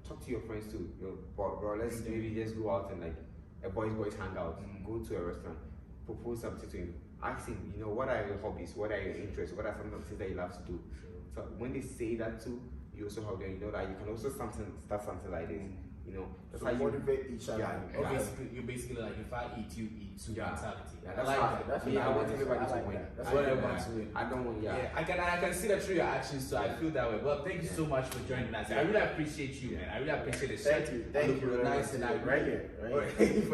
talk to your friends too. You know, bro, let's maybe just go out and like a boys hangout, go to a restaurant, propose something to him, ask him, you know, what are your hobbies, what are your interests, what are some of the things that you love to do. So when they say that too, you also help them. You know that you can also start something like this. You know, that's how you motivate each other. Yeah, You're basically like, if I eat, you eat too mentality. Yeah, I that's like how that. That's I want nice. everybody I to like win. that. That's I want what everyone to win. I don't want, Yeah, I can see that through your actions, so I feel that way. Well, thank you so much for joining us. I really appreciate you, man. I really appreciate it. Thank you. Nice and I Right here.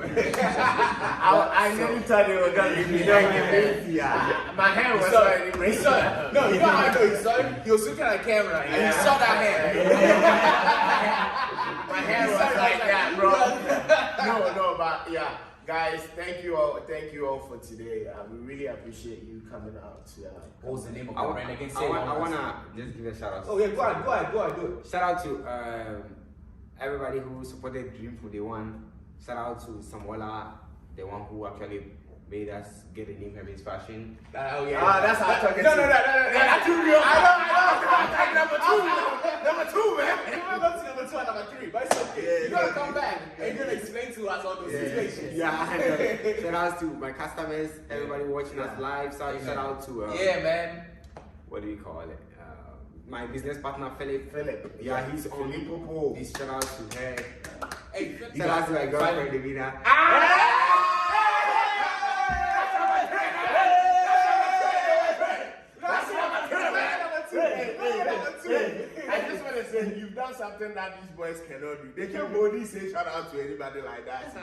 I I never thought they were gonna give me that. My hand was already raised. No, you know how I know you saw it? He was looking at the camera and you saw that hand. My hand was like that, bro. No, but yeah, guys, thank you all for today. We really appreciate you coming out. What was the name of I the brand again? wanna just give a shout out. Oh yeah, go ahead, do it. Shout out to everybody who supported Dream from day one. Shout out to Samuela, the one who actually made us get the name Herbins Fashion. Oh yeah. That's how I talk. No. That's too real. I know. Number two, man. You might go to number 2 and number 3, but it's okay. You gotta come back and you're gonna explain to us all those situations. Yeah. Shout out to my customers, everybody watching us live. Shout out to Yeah, man. what do you call it? My business partner Philip. Yeah, he's on Popo. This shout out to her. Hey, Shout out to my girlfriend Davina. I just want to say, you've done something that these boys cannot do. They can't boldly say shout out to anybody like that.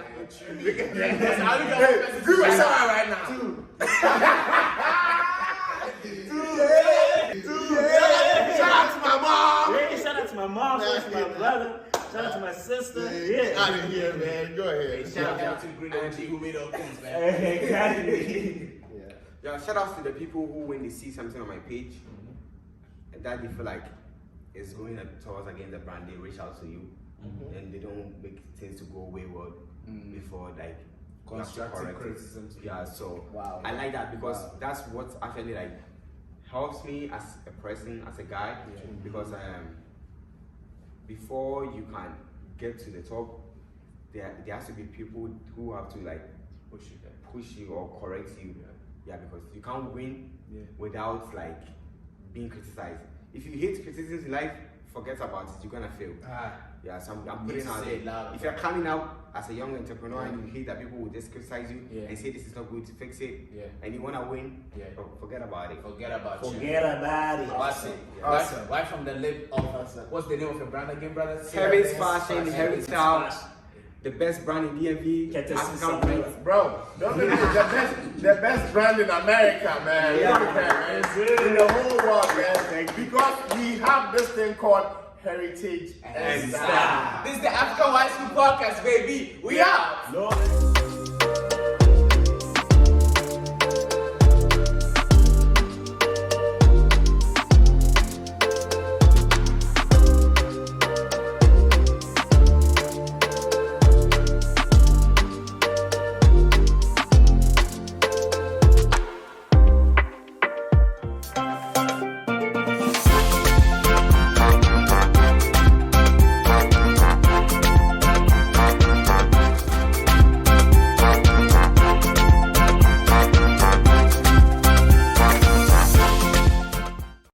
Do a shout out right now. Shout out to my mom. Yeah, shout out to my mom, shout out to my brother, shout out to my sister. Yeah. Out of here, man. Go ahead. Shout out to the green OG who made all things, man. Exactly. Yeah, shout out to the people who when they see something on my page that they feel like is going towards against the brand, they reach out to you and they don't make things to go wayward before like Constructive criticism. Yeah, so Wow. I like that because that's what actually like helps me as a person, as a guy, because before you can get to the top, there has to be people who have to like push you or correct you. Yeah, because you can't win without like being criticized. If you hate criticism in life, forget about it. You're gonna fail. Yeah, so I'm putting out there. If you're coming out as a young entrepreneur and you hate that people will just criticize you and say this is not good, fix it, and you wanna win, forget about it. Forget about it. That's it. Awesome. Right from the lip of what's the name of your brand again, brother? Herbins Fashion, Herbins Style, the best brand in DMV. African prints. Bro, don't believe it. The best brand in America, man. In the whole world, man. Because we have this thing called heritage and style. This is the African White School Podcast, baby. We out. No.